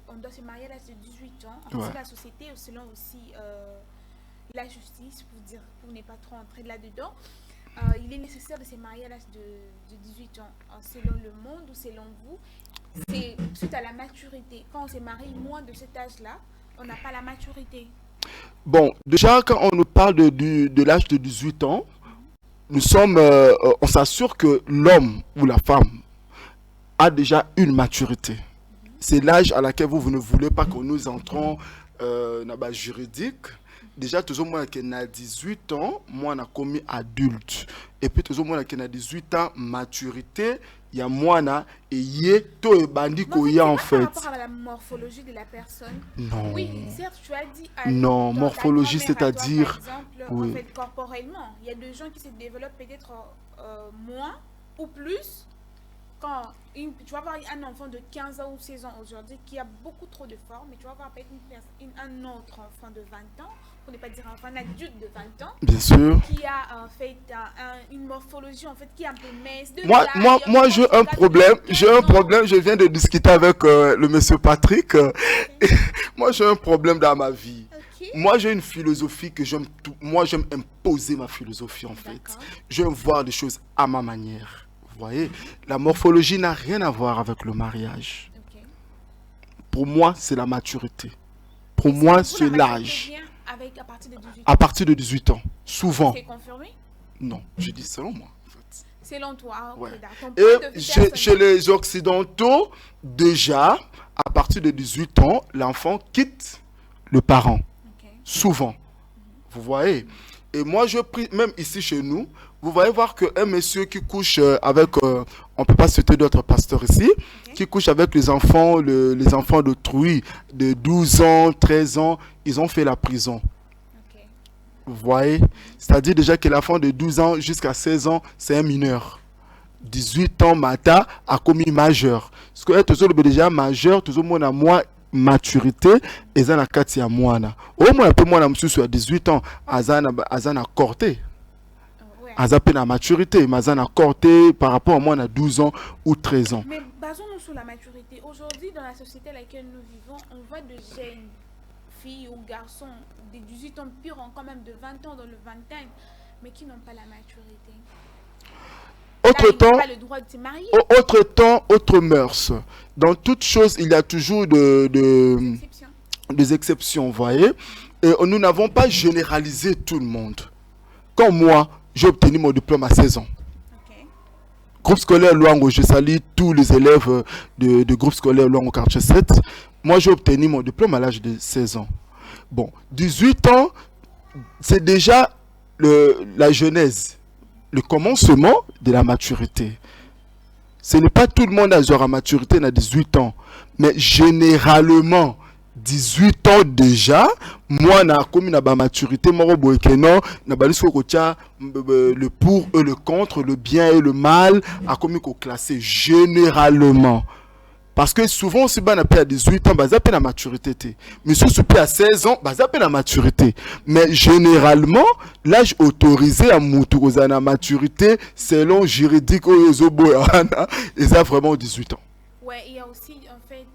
qu'on doit se marier à l'âge de 18 ans, en fait, Ouais. c'est la société, selon aussi la justice, pour ne pas trop entrer là-dedans, il est nécessaire de se marier à l'âge de 18 ans. Selon le monde ou selon vous, c'est suite à la maturité. Quand on se marie moins de cet âge-là, on n'a pas la maturité. Bon, déjà, quand on nous parle de l'âge de 18 ans, on s'assure que l'homme ou la femme a déjà une maturité. C'est l'âge à laquelle vous ne voulez pas que nous entrons dans la base juridique. Déjà, tout le monde qui a 18 ans, moi, on a commis adulte. Et puis, tout le monde qui a 18 ans, maturité, il y a moi, et il y a tout le bandit qu'il y a en fait. Par rapport à la morphologie de la personne. Non. Oui, certes, tu as dit. Non, dans morphologie, ta grand-mère à toi, c'est-à-dire. Par exemple, Oui. en fait, corporellement, il y a des gens qui se développent peut-être moins ou plus. Quand tu vas voir un enfant de 15 ans ou 16 ans aujourd'hui qui a beaucoup trop de forme, mais tu vas voir peut-être un autre enfant de 20 ans, pour ne pas dire un adulte de 20 ans, Bien sûr. qui a en fait une morphologie en fait qui est un peu mince. Moi j'ai un problème, je viens de discuter avec le monsieur Patrick. Moi j'ai un problème dans ma vie. Ok. Moi j'ai une philosophie que j'aime imposer ma philosophie en fait. D'accord. J'aime voir des choses à ma manière. Vous voyez, la morphologie n'a rien à voir avec le mariage. Ok. Pour moi, c'est la maturité. Pour moi, c'est l'âge. À partir de 18 ans. À partir de 18 ans, souvent. C'est confirmé? Non, je dis selon moi. En fait. Selon toi, ok, Ouais. d'accord. Ton point de Et vue chez personnel. les Occidentaux, déjà, à partir de 18 ans, l'enfant quitte le parent. Ok. Souvent. Vous voyez? Et moi, je prie, même ici chez nous, vous voyez voir qu'un monsieur qui couche avec, on ne peut pas citer d'autres pasteurs ici, qui couche avec les enfants d'autrui de 12 ans, 13 ans, ils ont fait la prison. Ok. Vous voyez? C'est-à-dire déjà que l'enfant de 12 ans jusqu'à 16 ans, c'est un mineur. 18 ans, Mata a commis majeur. Parce que tout le monde est déjà majeur, tout le monde a moins maturité, et ça n'a qu'à tirer moi. Au moins, un peu moins, monsieur, à 18 ans, Azana corté. Ouais. Azapé na maturité, Mazana corté par rapport à moi, on a 12 ans ou 13 ans. Mais basons-nous sur la maturité. Aujourd'hui, dans la société à laquelle nous vivons, on voit de jeunes filles ou garçons de 18 ans, pire quand même de 20 ans dans le vingtaine, mais qui n'ont pas la maturité. Autre Là, ils n'ont temps, pas le droit de se marier. autre temps, autre mœurs. Dans toute chose, il y a toujours Exception. des exceptions, vous voyez. Et nous n'avons pas généralisé tout le monde. Comme moi, j'ai obtenu mon diplôme à 16 ans. Ok. Groupe scolaire Luango, je salue tous les élèves de groupe scolaire Luango quartier 7. Moi, j'ai obtenu mon diplôme à l'âge de 16 ans. Bon, 18 ans, c'est déjà la genèse, le commencement de la maturité. Ce n'est pas tout le monde à la maturité à 18 ans, mais généralement, 18 ans déjà, moi, na comme na ba maturité, moi, le pour et le contre, le bien et le mal, a comme classé généralement. Parce que souvent, si on a à 18 ans, on a la maturité. Mais si on a à 16 ans, on a la maturité. Mais généralement, l'âge autorisé à montrer la maturité, selon juridique, et ça vraiment 18 ans. Ouais, il y a aussi, en fait,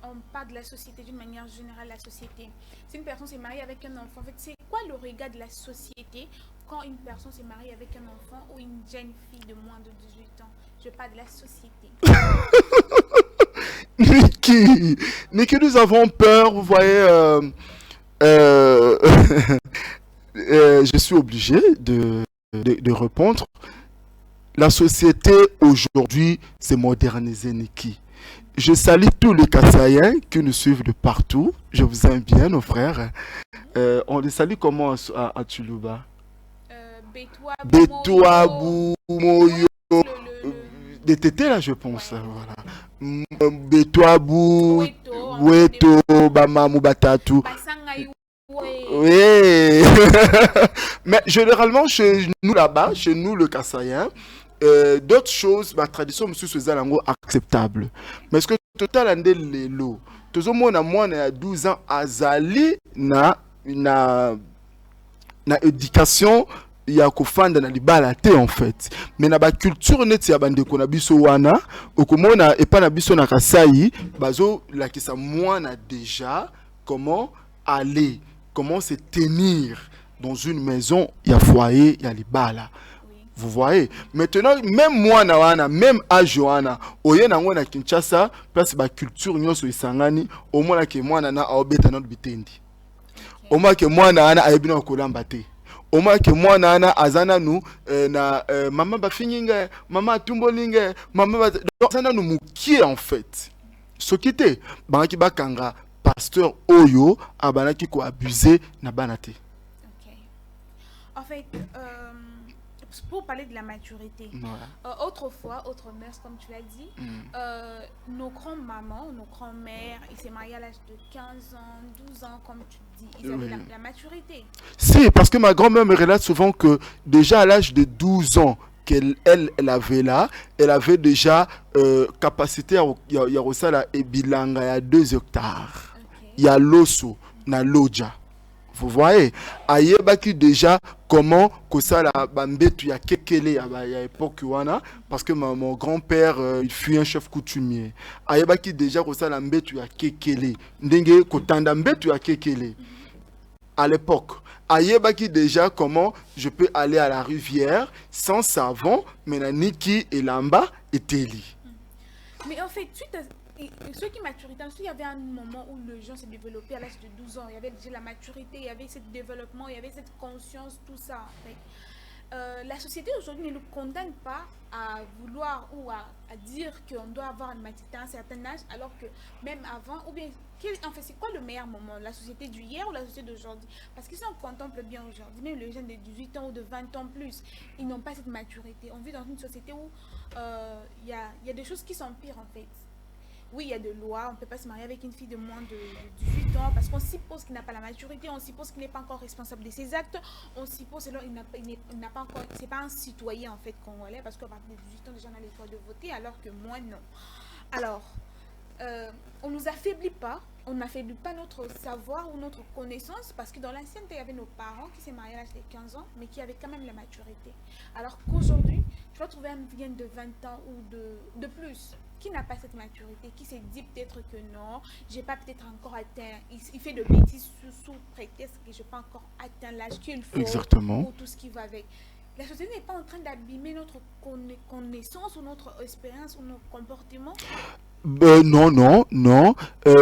on parle de la société d'une manière générale, la société. Si une personne s'est mariée avec un enfant, en fait, c'est quoi le regard de la société quand une personne s'est mariée avec un enfant ou une jeune fille de moins de 18 ans? Je parle de la société. Niki, nous avons peur, vous voyez, je suis obligé de répondre. La société aujourd'hui s'est modernisée, Niki. Je salue tous les Kassaïens qui nous suivent de partout. Je vous aime bien, nos frères. On les salue comment à Tuluba? Betouabou, Moyo, des tétés là, je pense. Voilà. Betouabou, Weto, Bamamou, Batatu. Oui. Mais généralement, chez nous là-bas, chez nous, le Kassaïen, d'autres choses, ma tradition, monsieur Sozalango, acceptable. Mais ce que total ande les lots, tout le monde a moins de 12 ans, azali na éducation, il y a kofanda na libala te en fait. Mais na ba culture net ya bande ko na biso wana, okomona et pas na biso na Kasai, bazo la kisa moi na déjà comment aller, comment se tenir dans une maison, il y a foyer, il y a libala. Vous voyez? Maintenant, même moi, même à Johanna, oye nango na Kinshasa, place ba culture nyoso isangani, au moins que moi na aobeta notre bitendi. Au moins que moi na aebina kolamba te. Au moins que moi na azana nu na maman ba fininga, maman tumbolinga, maman ba azana nu mukie en fait. Sokite, banaki bakanga pasteur oyo abanaki ko abuser na banate. OK. En fait, pour parler de la maturité, autrefois, autre mœurs, comme tu l'as dit, nos grands-mamans, nos grands-mères, ils s'est mariés à l'âge de 15 ans, 12 ans, comme tu dis, ils avaient la maturité. Si, parce que ma grand-mère me relate souvent que déjà à l'âge de 12 ans qu'elle avait là, elle avait déjà capacité à y a bilanga, il y a 2 hectares. Il y a l'osso, na loja. Vous voyez, ayebaki déjà comment que ça la bambetu ya kekele à époque wana parce que mon grand-père il fut un chef coutumier. Ayebaki déjà que ça la mbetu ya kekele ndenge kotanda mbetu ya kekele. À l'époque, ayebaki déjà comment je peux aller à la rivière sans savon, mais na niki et lamba et teli. Mais en fait, ceux qui maturité, il y avait un moment où le gens s'est développé à l'âge de 12 ans. Il y avait déjà la maturité, il y avait ce développement, il y avait cette conscience, tout ça. En fait. La société aujourd'hui ne nous condamne pas à vouloir ou à dire qu'on doit avoir une maturité à un certain âge, alors que même avant, ou bien, en fait, c'est quoi le meilleur moment? La société d'hier ou la société d'aujourd'hui? Parce que si on contemple bien aujourd'hui, même les jeunes de 18 ans ou de 20 ans plus, ils n'ont pas cette maturité. On vit dans une société où il y a des choses qui sont pires en fait. Oui, il y a des lois, on ne peut pas se marier avec une fille de moins de 18 ans parce qu'on suppose qu'il n'a pas la maturité, on suppose qu'il n'est pas encore responsable de ses actes, on suppose qu'il n'a pas encore, c'est pas un citoyen en fait congolais parce qu'à partir de 18 ans déjà on a le droit de voter alors que moi non. Alors, on ne nous affaiblit pas, on n'affaiblit pas notre savoir ou notre connaissance parce que dans l'ancienneté il y avait nos parents qui s'est mariés à l'âge de 15 ans mais qui avaient quand même la maturité. Alors qu'aujourd'hui, tu vas trouver un vient de 20 ans ou de plus qui n'a pas cette maturité, qui se dit peut-être que non, j'ai pas peut-être encore atteint, il fait de bêtises sous prétexte que je n'ai pas encore atteint l'âge qu'il faut. Exactement. Ou tout ce qui va avec. La société n'est pas en train d'abîmer notre connaissance ou notre expérience ou notre comportement. Non.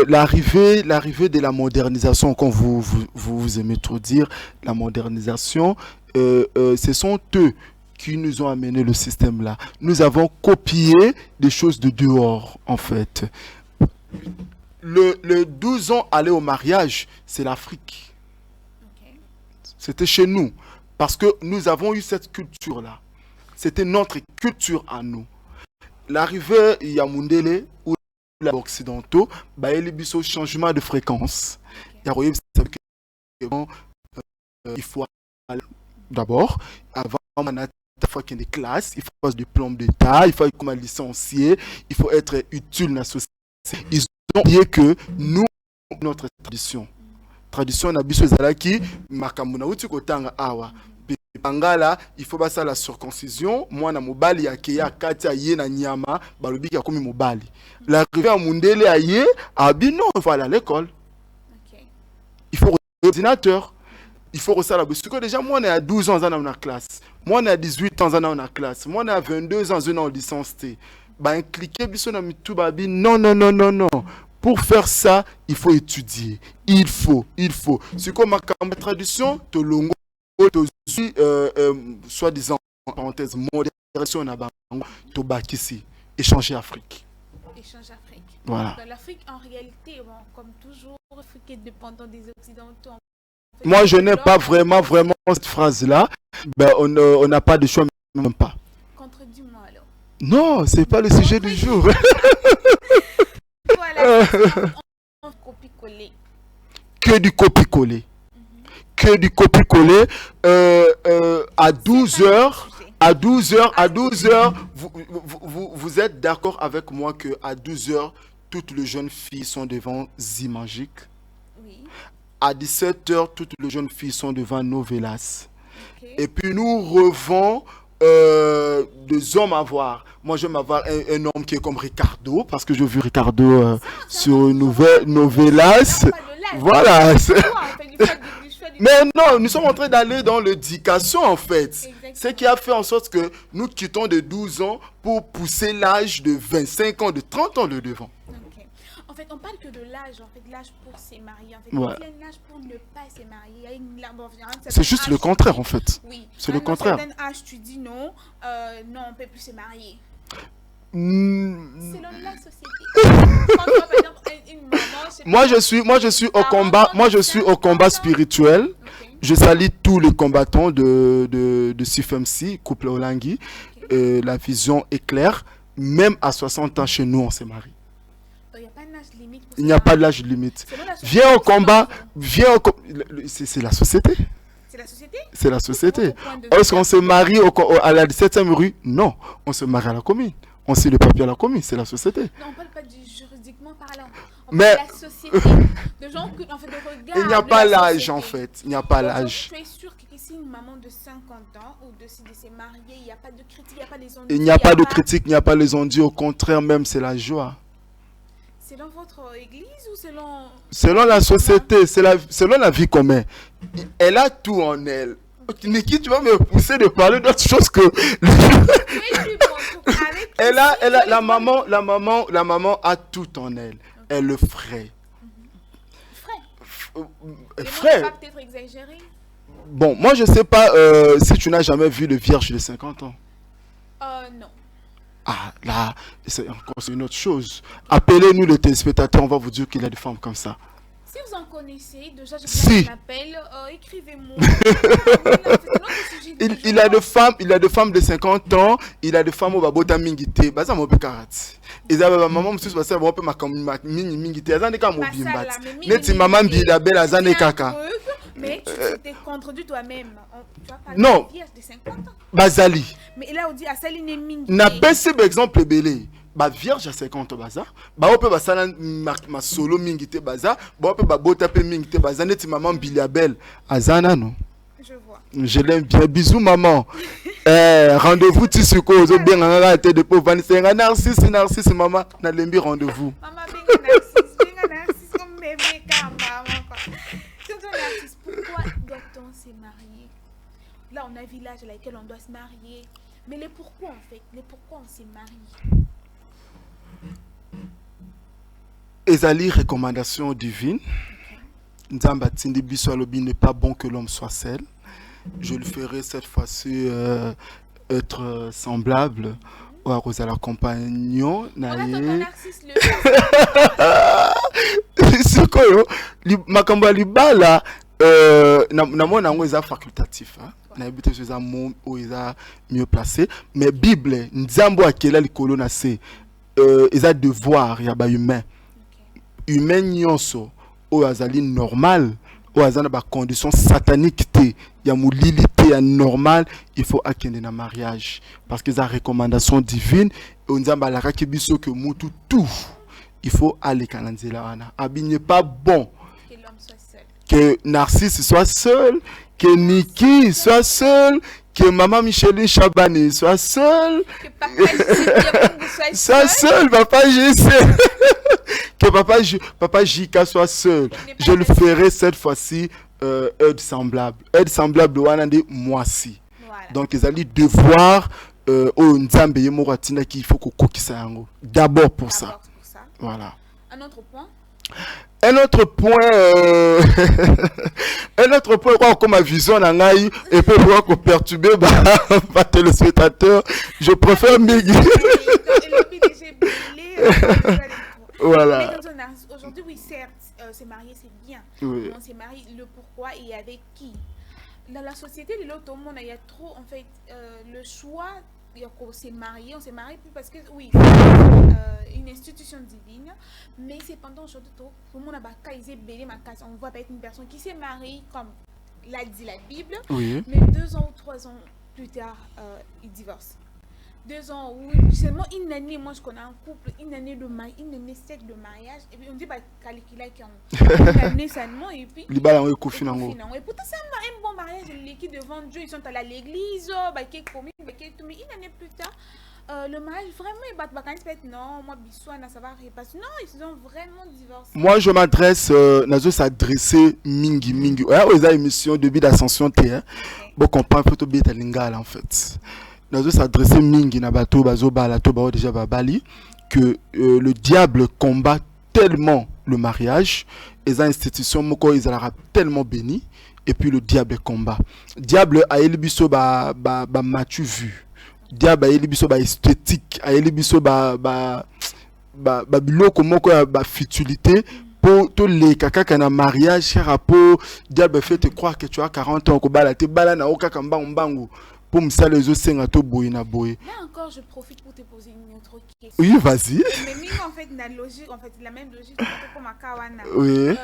L'arrivée de la modernisation, comme vous aimez trop dire, la modernisation, ce sont eux qui nous ont amené le système là. Nous avons copié des choses de dehors, en fait. Le 12 ans aller au mariage, c'est l'Afrique. Okay. C'était chez nous. Parce que nous avons eu cette culture-là. C'était notre culture à nous. L'arrivée Yamundele ou les occidentaux, il y a un changement de fréquence. Okay. Il faut aller d'abord, avant il faut qu'il y ait des classes, il faut faire des diplômes d'État, il faut être comme un licencié, il faut être utile dans la société. Ils ont oublié que nous, notre tradition, on a biso zalaki makamuna uti kotanga awa. Bangala, il faut passer la circoncision. Moi, na mobali ya keya kati ye na nyama, balobi ya komi mobali. L'arrivée à Mundele aye, non, il faut aller à l'école. Okay. Il faut un ordinateur. Il faut resserrer la bouche. Déjà, moi, on est à 12 ans dans la classe. Moi, on est à 18 ans dans la classe. Moi, on est à 22 ans dans la licence T. Cliquez sur la babi. Non. Pour faire ça, il faut étudier. Il faut. C'est comme ma tradition, to longo, soi-disant, parenthèse, modération, to bakisi. Échanger Afrique. Échanger Afrique. Voilà. Dans l'Afrique, en réalité, bon, comme toujours, l'Afrique est dépendante des Occidentaux. Moi, je n'ai pas vraiment cette phrase-là. Ben, on n'a pas de choix, même pas. Contredis-moi alors. Non, c'est pas le sujet du jour. Voilà, on copie-coller. Que du copie-coller. Que du copie-coller. À 12h, vous êtes d'accord avec moi que à 12h, toutes les jeunes filles sont devant Zimagique. Oui. À 17h, toutes les jeunes filles sont devant Novelas. Okay. Et puis nous revends des hommes à voir. Moi, j'aime avoir un homme qui est comme Ricardo, parce que j'ai vu Ricardo sur Novelas. Voilà. Mais non, nous sommes en train d'aller dans l'éducation, en fait. Exactement. Ce qui a fait en sorte que nous quittons de 12 ans pour pousser l'âge de 25 ans, de 30 ans de devant. Okay. En fait, on parle que de l'âge, en fait, l'âge pour se marier. En fait, Ouais. il y a un âge pour ne pas se marier. Il y a C'est juste le contraire, en fait. Oui. C'est le contraire. À un certain âge, tu dis non, non, on ne peut plus se marier. Selon la société. Quand tu vois, par exemple, une maman, Moi je suis au combat spirituel. Okay. Je salue tous les combattants de CFMC, couple Olangi. Okay. La vision est claire. Même à 60 ans chez nous, on se marie. Il n'y a pas d'âge limite. Pour Il n'y a pas d'âge limite. Selon la société, Viens au combat. C'est la société. c'est la société. C'est la société. Votre point de vue. Est-ce qu'on se marie à la 17e rue? Non. On se marie à la commune. On signe le papier à la commune. C'est la société. Non, on ne parle pas du juridiquement parlant. Mais- parle de la société. De gens que, en fait, de regard. Il n'y a de pas la l'âge, société. en fait. Il n'y a pas Donc, l'âge. tu es sûr que si une maman de 50 ans ou de se marier, il n'y a pas de critique, il n'y a pas des ondes. Il n'y a pas de critique, il n'y a pas les ondits. Au contraire, même, c'est la joie. Selon votre église ou selon. Selon la société, selon la vie commune, elle a tout en elle. Niki, tu vas me pousser de parler d'autre chose que. La maman a tout en elle. Elle le ferait. Frère. Pas peut-être exagéré. Bon, moi je sais pas si tu n'as jamais vu le vierge de 50 ans. Non. Ah, là, c'est encore une autre chose. Appelez-nous les téléspectateurs, on va vous dire qu'il y a des femmes comme ça. Si vous en connaissez, déjà je Si. vous appelle, écrivez-moi. Il a des femmes de 50 ans, il a des femmes au babota mingité. Baza mo bekarati. Ezaba maman mususu basa bo pe mini mingité. Azane ka mo bimbati. Neti maman bila bela azane kaka. Mais tu t'es contredit toi-même. Tu vas parler Non. de vierge de 50 ans. Bazali. Mais là on dit à Saline Mingi. Na pesi exemple belé. Ba vierge à 50 ans baza. Ba ope basala ma solo mingité baza. Ba ope babota pe mingité baza neti maman bila bel azana no. Je vois. Je l'aime bien. Bisous, maman. Rendez-vous, tu sais quoi? Bien, on a été de pauvres. C'est un narcisse, maman. On a l'embi rendez-vous. Maman, bien narcisse, comme bébé, car maman. Surtout narcisse, pourquoi doit-on se marier? Là, on a un village à laquelle on doit se marier. Mais les pourquoi, en fait? Les pourquoi on se marie? Ezali, recommandation divine. Nzamba Tindi Biso Alobi n'est pas bon que l'homme soit seul. Je le ferai cette fois-ci être semblable à Rosala Compagnon. On a ton narcisse C'est quoi, Makamba Libala, namona ngo eza facultatif. Na habité sur un mot où ils a mieux placé. Mais Bible, Nzambo akela likolo na se, eza devoir ya ba humain. Humain nyonso o azali normal. Ou azana ba condition satanique te ya moulilité ya normal, il faut akende na mariage parce que za recommandation divine on nzamba la ki biso que mutu tout il faut aller kananzela wana abi n'est pas bon que l'homme soit seul, que Narcisse soit seul, que Niki soit seul, que maman Micheline Chabani soit seul, que papa soit seul, papa JC. Que papa Jika soit seul. Je le ferai cette fois-ci aide semblable. Aide semblable de moi-ci. Voilà. Donc, ils allaient devoir au Nzambe Yemoratina qu'il faut qu'on coquisse yango. D'abord pour ça. Voilà. Un autre point. Un autre point, comme ma vision nangai et peut voir qu'on perturber pas téléspectateur. Je préfère Migi. Voilà. Mais dans un narcissisme, aujourd'hui, oui, certes, se marier, c'est bien. Oui. On s'est marié, le pourquoi et avec qui. Dans la société, tout le monde, il y a trop, en fait, le choix. On s'est marié plus parce que, oui, c'est une institution divine, mais cependant, aujourd'hui, tout le monde a belé ma case. On voit peut-être une personne qui s'est mariée, comme l'a dit la Bible, Oui. mais 2 ans ou 3 ans plus tard, il divorce. 2 ans, ou seulement une année, moi je connais un couple, une année de mariage, une année sec de mariage, et puis on dit, bah, Kalikila qui ont une année seulement, et puis. Les balles ont Et pourtant, c'est un bon mariage, l'équipe devant Dieu, ils sont allés à l'église, bah, qui est commis, bah, qui est tout, mais une année plus tard, le mariage, vraiment, ils battent, bah, quand ils se mettent, non, moi, Bissouana, ça va repasser. Non, ils ont vraiment divorcé. Moi, je m'adresse, Nazo s'adresser mingi. Ouais, aux émissions début d'ascension, bon, comprend, faut tout bien lingala, en fait. Nazo s'adresser mingi na bato bazo bala to bao déjà babali que le diable combat tellement le mariage, les institutions moko ils ont tellement béni et puis le diable combat. Diable a elibiso ba matu vu. Diable a elibiso ba esthétique, a elibiso ba biloko moko ba futilité pour tous les kaka na mariage rapport diable fait te croire que tu as 40 ans ko bala te bala na oka kamba mbangu. Pour me saluer les océans boy na boy. Là encore, je profite pour te poser une autre question. Oui, vas-y. Mais même en fait, la logique, en fait, la même logique pour ma kawana. Oui.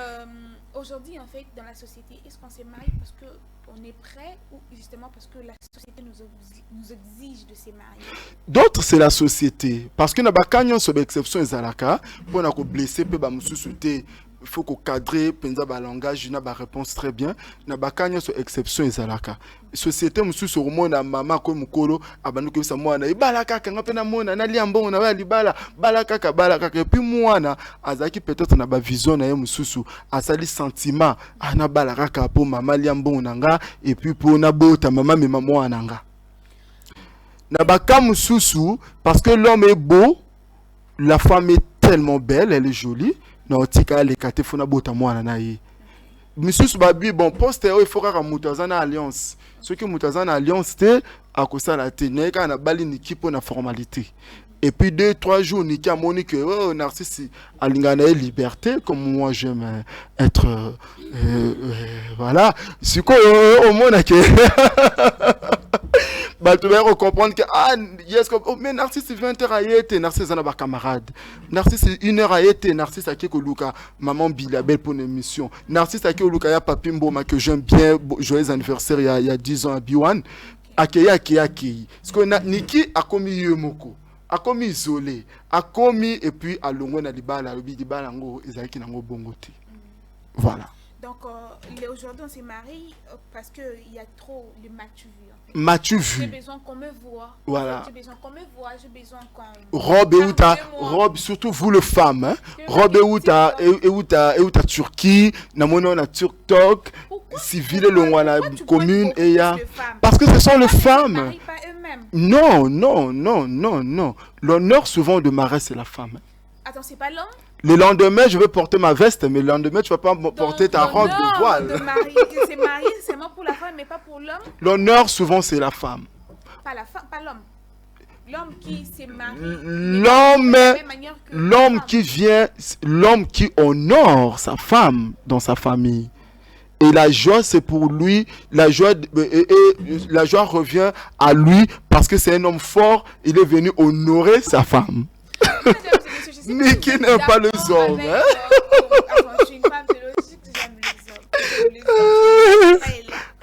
Aujourd'hui, en fait, dans la société, est-ce qu'on s'est marié parce que on est prêt ou justement parce que la société nous exige de se marier? D'autres, c'est la société. Parce que n'a pas quand sur exception ezalaka pour na ko blesser pe ba mususuté. Il faut qu'on cadre penza ba langage na ba réponse très bien na ba kanya sur exception ezalaka société mususu romona mama ko mukolo abandu ko sa mwana ibalaka kanga pe na mona na liambo na wa libala balaka et puis mwana azaki peut-être na ba vision na ye mususu asali sentiment ana balaka ka po mama liambo nanga et puis pour na bota mama mema mwana nga na ba ka mususu parce que l'homme est beau, la femme est tellement belle, elle est jolie. Non, tika les kate fona bota mwana na ye. Monsieur Subabi bon poste il faut ka mutazana alliance. Ce que mutazana alliance te akosala te neka na bali niki po na formalité. Et puis 2-3 jours niki a moni que oh narcisse alingana liberté comme moi j'aime être voilà. C'est quoi au monde que bah tu vas comprendre que ah yes mais narcisse 20h a été narcisse na ba camarade narcisse 1h a été narcisse a keko luka maman bilabel pour une émission narcisse a keko luka ya papi mboma que j'aime bien joyeux anniversaire il y a 10 ans à Biwan akeya parce que Niki a commis yemoko a commis isolé a commis et puis à longo na libala lobi libala ngo ezaki nango bongote voilà. Donc aujourd'hui on s'est marié parce que il y a trop de matu vu. M'as-tu vu? J'ai besoin qu'on me voit. Voilà. J'ai besoin qu'on me voit. J'ai besoin qu'on. Robe et outa, robe surtout vous le femme, hein? Robe et outa Turquie, namono na TikTok, civil le la commune et ya. Parce que ce sont les femmes. Non. L'honneur souvent de mariage c'est la femme. Attends, c'est pas l'homme? Le lendemain, je vais porter ma veste, mais le lendemain, tu ne vas pas porter ta robe de voile. C'est marié seulement pour la femme, mais pas pour l'homme. L'honneur, souvent, c'est la femme. Pas la femme, pas l'homme. L'homme qui s'est marié. L'homme qui honore sa femme dans sa famille. Et la joie, c'est pour lui, la joie revient à lui parce que c'est un homme fort, il est venu honorer sa femme. Mais qui n'aime pas les hommes, hein? Je suis une femme, c'est logique que j'aime les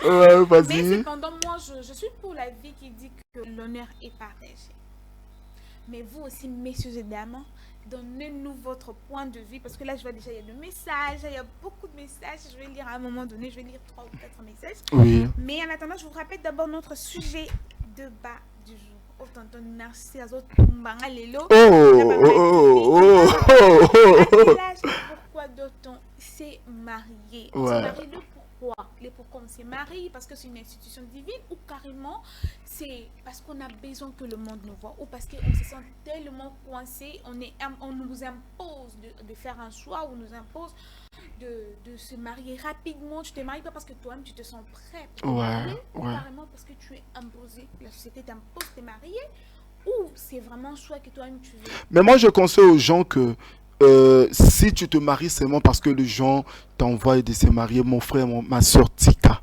hommes. Ouais, vas-y. Mais cependant, moi, je suis pour la vie qui dit que l'honneur est partagé. Mais vous aussi, messieurs et dames, donnez-nous votre point de vue. Parce que là, je vois déjà, il y a des messages, il y a beaucoup de messages. Je vais lire à un moment donné, je vais lire 3 ou 4 messages. Oui. Mais en attendant, je vous rappelle d'abord notre sujet de bas du jour. Pourquoi doit-on s'est marié? On s'est marié le pourquoi? Les pourquoi on s'est marié? Parce que c'est une institution divine ou carrément c'est parce qu'on a besoin que le monde nous voit ou parce qu'on se sent tellement coincé, on nous impose de faire un choix ou nous impose de se marier rapidement. Tu te maries pas parce que toi-même tu te sens prêt pour te marier, ou carrément parce que tu es imposé, la société t'impose de te marier, ou c'est vraiment un choix que toi-même tu veux. Mais moi je conseille aux gens que si tu te maries seulement parce que les gens t'envoient de se marier, mon frère, ma soeur, tika.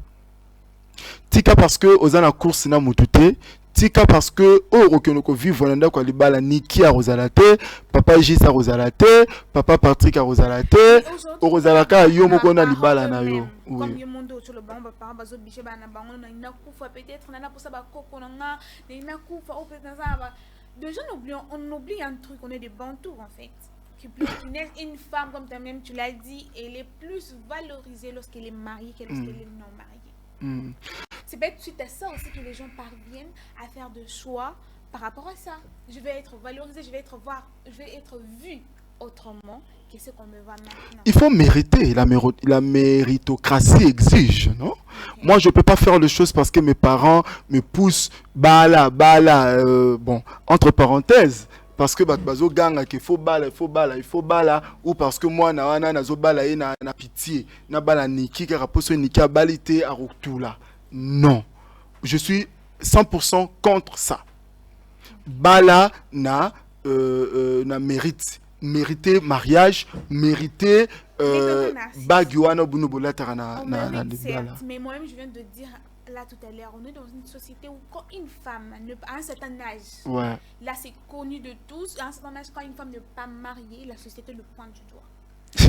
Tika parce que aux la course na mutute. Tika parce que okenoko vivre nanda kwa libala niki a rosalate, papa Jisa rosalate, papa Patrick a rosalate, rosalaka yo moko na libala na yo. Comme yo mondo sur le banc papa bazo biche bana bango na ina kufa peut-être na pour ça ba koko na na ina kufa au peut-être ça. Déjà on oublie un truc, on est des bantous en fait. Une femme comme toi-même tu l'as dit, elle est plus valorisée lorsqu'elle est mariée que lorsqu'elle est non mariée. C'est peut-être suite à ça aussi que les gens parviennent à faire des choix par rapport à ça. Je vais être valorisée, je vais être vue autrement que ce qu'on me voit maintenant. Il faut mériter, la méritocratie exige, non? Okay. Moi, je ne peux pas faire les choses parce que mes parents me poussent, bon, entre parenthèses, parce que bazo ganga qu'il faut bala, ou parce que moi na zo bala et na pitié, na bala niki car poso niki a balité à rotula. Non, je suis 100% contre ça. Bala na mérite, mériter mariage, mériter baguana bunubola tarana na mais moi-même je viens de dire là tout à l'heure, on est dans une société où quand une femme à un certain âge, ouais. Là c'est connu de tous, à un certain âge quand une femme n'est pas mariée, la société le pointe du doigt. Tu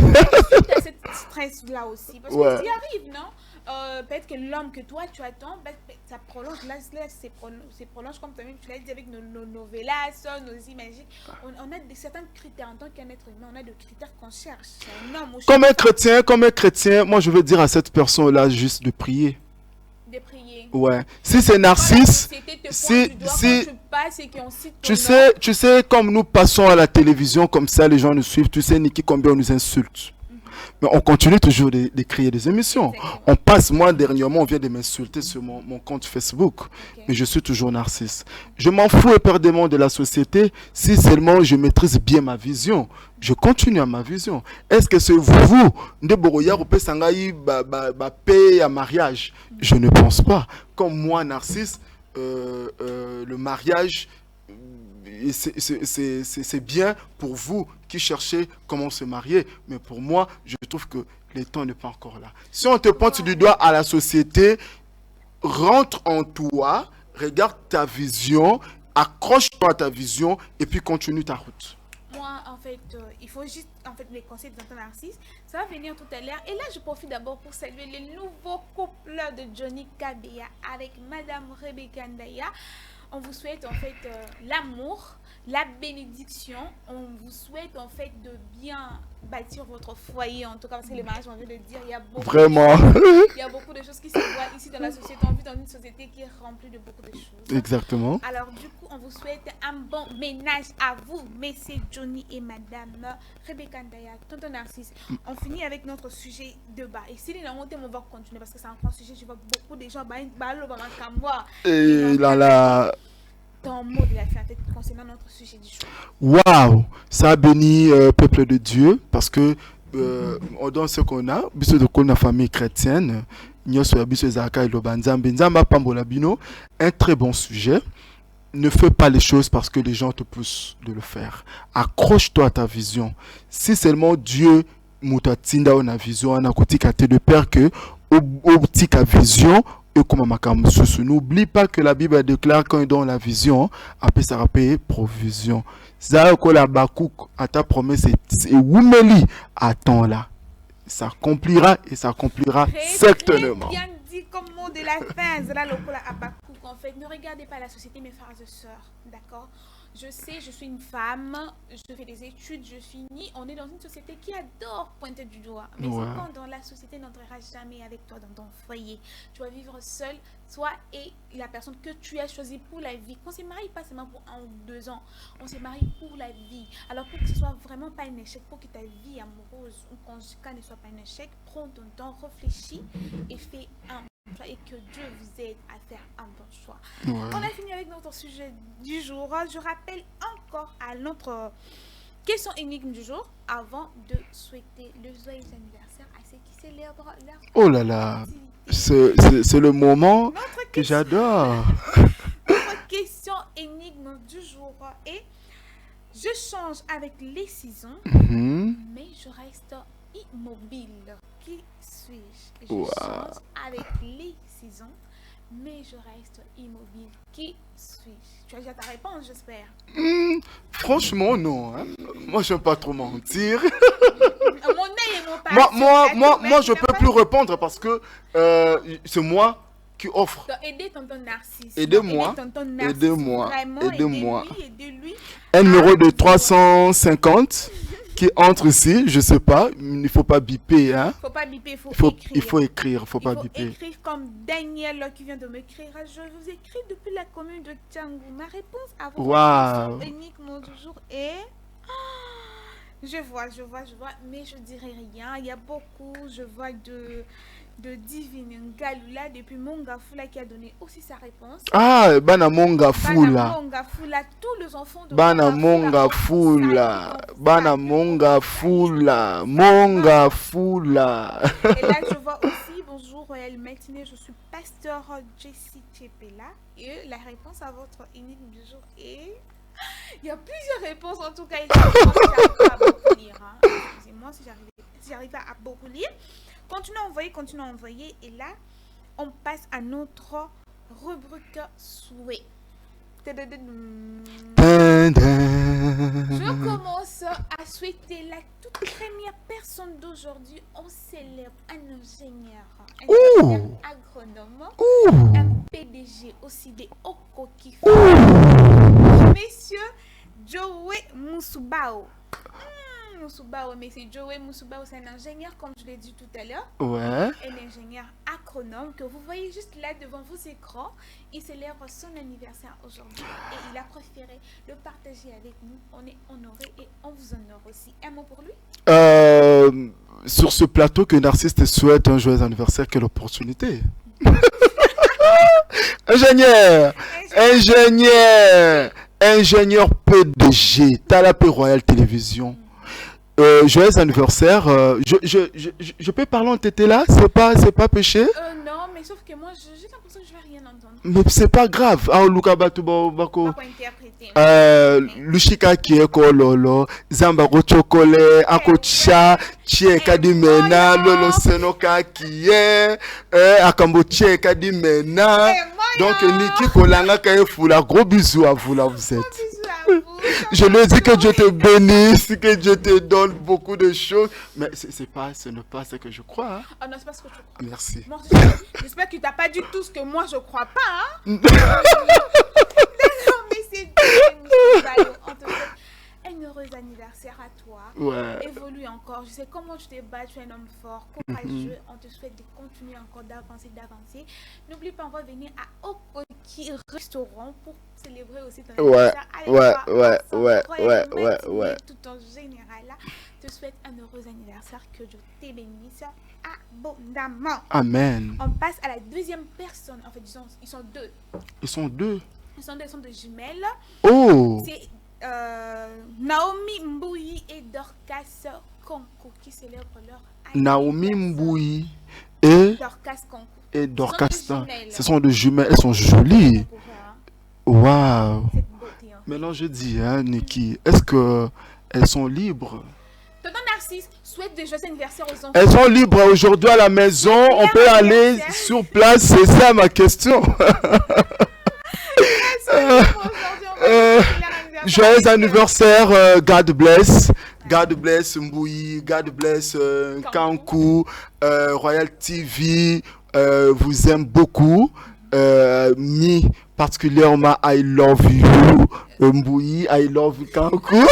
as cette stress là aussi parce ouais. que ça arrive, non? Peut-être que l'homme que toi tu attends, ça prolonge, là c'est prolonge comme toi-même tu l'as dit avec nos novellas, nos images. On a certains critères en tant qu'un être humain, on a des critères qu'on cherche. Comme un chrétien, moi je veux dire à cette personne là juste de prier. De prier. Ouais. Si c'est narcisse, tu sais, comme nous passons à la télévision comme ça, les gens nous suivent. Tu sais, Niki, combien on nous insulte. Mais on continue toujours de créer des émissions. Exactement. On passe, moi dernièrement, on vient de m'insulter sur mon compte Facebook. Okay. Mais je suis toujours narcisse. Je m'en fous éperdument de la société si seulement je maîtrise bien ma vision. Je continue à ma vision. Est-ce que c'est vous, paix à mariage? Je ne pense pas. Comme moi, narcisse, le mariage, c'est bien pour vous qui cherchez comment se marier, mais pour moi, je trouve que le temps n'est pas encore là. Si on te pointe du doigt à la société, rentre en toi, regarde ta vision, accroche-toi à ta vision et puis continue ta route. Moi, en fait, il faut juste les conseils de Tonton Narcisse. Ça va venir tout à l'heure. Et là, je profite d'abord pour saluer le nouveau couple de Johnny Kabea avec Madame Rebecca Ndaya. On vous souhaite en fait l'amour, la bénédiction. On vous souhaite en fait de bien bâtir votre foyer, en tout cas parce que les mariages, on vient de dire, il y a beaucoup il y a beaucoup de choses qui se voient ici dans la société. On vit dans une société qui est remplie de beaucoup de choses. Exactement. Alors du coup, on vous souhaite un bon ménage à vous, messieurs Johnny et Madame Rebecca Ndaya, Tonton Narcisse. On finit avec notre sujet de bas. Et si les montées, on va continuer parce que c'est un grand sujet. Je vois beaucoup de gens et là. Ton mot de la fin concernant notre sujet du jour. Waouh, ça a béni peuple de Dieu parce que dans ce qu'on a, biso de la famille chrétienne, un très bon sujet. Ne fais pas les choses parce que les gens te poussent de le faire. Accroche-toi à ta vision. Si seulement Dieu mutatinda una vision, on a de peur que au petit vision. N'oublie pas que la Bible déclare quand il donne la vision, après ça va payer provision. Ça ta promesse et Oumeli attends là. Ça accomplira et ça accomplira certainement. Bien dit comme mot de la fin, en fait, ne regardez pas la société, mes frères et sœurs, d'accord? Je sais, je suis une femme, je fais des études, je finis. On est dans une société qui adore pointer du doigt. Mais cependant, la société n'entrera jamais avec toi dans ton foyer. Tu vas vivre seul, toi et la personne que tu as choisie pour la vie. On ne se marie pas seulement pour 1 ou 2 ans. On se marie pour la vie. Alors pour que ce soit vraiment pas un échec, pour que ta vie amoureuse ou conjugale ne soit pas un échec, prends ton temps, réfléchis et fais un et que Dieu vous aide à faire un bon choix. Ouais. On a fini avec notre sujet du jour. Je rappelle encore à notre question énigme du jour avant de souhaiter le joyeux anniversaire à ceux qui célèbrent leur... Oh là là, c'est le moment que j'adore. Notre question énigme du jour est: je Je change avec les saisons, mais je reste immobile. Qui suis-je? Je change avec les saisons, mais je reste immobile. Qui suis-je? Tu as déjà ta réponse, j'espère. Franchement, non. Hein. Moi, je n'aime pas trop mentir. Mon œil et mon pas. Moi, je ne peux plus répondre parce que c'est moi qui offre. Donc, aidez tonton Narcisse. Aidez-moi. Aidez-moi. Aidez-moi. Aidez-lui. Un numéro de 350 qui entre ici, je sais pas, il ne faut pas biper. Hein. Faut pas biper, Il faut écrire, faut pas biper. Il faut écrire comme Daniel qui vient de m'écrire. Je vous écris depuis la commune de Tchangou. Ma réponse à votre question unique, mon toujours est... Je vois, mais je dirais rien. Il y a beaucoup, je vois de Divine Galula depuis Mongafula qui a donné aussi sa réponse. Ah, Bana Mongafula. Bana Mongafula, tous les enfants de Bana Mongafula. Bana Mongafula. Mongafula. Et là, je vois aussi, bonjour Royal Matinée, je suis pasteur Jessie Chepela. Et la réponse à votre énigme du jour est... Il y a plusieurs réponses en tout cas. Excusez-moi si j'arrive pas à beaucoup lire. Hein. Excusez-moi si j'arrive pas à beaucoup lire. Continuez à envoyer. Et là, on passe à notre rubrique souhait. Je commence à souhaiter la toute première personne d'aujourd'hui. On célèbre un ingénieur agronome, un PDG aussi des Okoki. Monsieur Joey Moussoubao. Mais c'est Joey Moussoubao, c'est un ingénieur, comme je l'ai dit tout à l'heure. Ouais. Un ingénieur agronome que vous voyez juste là devant vos écrans. Il célèbre son anniversaire aujourd'hui et il a préféré le partager avec nous. On est honorés et on vous honore aussi. Un mot pour lui? Sur ce plateau que Narcisse te souhaite un joyeux anniversaire, quelle opportunité. Ingénieur PDG, Talapé Royal Télévision. Joyeux anniversaire. Je peux parler en tété là? C'est pas péché? Non, mais sauf que moi, j'ai l'impression que je vais rien entendre. Mais c'est pas grave. Ah, Luka Batuba Bako. Lushika Kieko Lolo, Zambaro Chokole, Akocha, Chieka di Mena, Lolo Senoka Kie, Akambo Chieka di Mena. Donc, Niki Kolanga Kaefula, gros bisous à vous là, vous êtes. Je lui dis que Dieu te bénisse, que Dieu te donne beaucoup de choses. Mais ce n'est pas ce que je crois. Hein. Ah non, c'est pas ce que tu crois. Merci. Moi, j'espère que tu n'as pas dit tout ce que moi je crois pas. Hein. Non, mais c'est on te souhaite un heureux anniversaire à toi. Ouais. Évolue encore. Je sais comment tu t'es battu, tu es un homme fort, courageux. On te souhaite de continuer encore d'avancer. N'oublie pas, on va venir à Okoki Restaurant pour célébrer aussi ton anniversaire. Ouais. Tout en général, là, te souhaite un heureux anniversaire. Que Dieu te bénisse abondamment. Amen. On passe à la deuxième personne. En fait, ils sont deux. Ils sont deux. Ils sont des jumelles. Oh. C'est Naomi Mbouyi et Dorcas Konko qui célèbrent leur anniversaire. Naomi Mbouyi et Dorcas. Ce sont deux jumelles. Elles sont jolies. Waouh. Maintenant, je dis, hein, Niki, est-ce qu'elles sont libres? Tonton Narcisse souhaite de joyeux anniversaire aux enfants. Elles sont libres aujourd'hui à la maison. On peut aller sur place. C'est ça ma question. Joyeux anniversaire, God bless. God bless Mbouyi, God bless Kankou, Royal TV, vous aime beaucoup. Me particulièrement, I love you, Mbouyi, I love you, Kankou.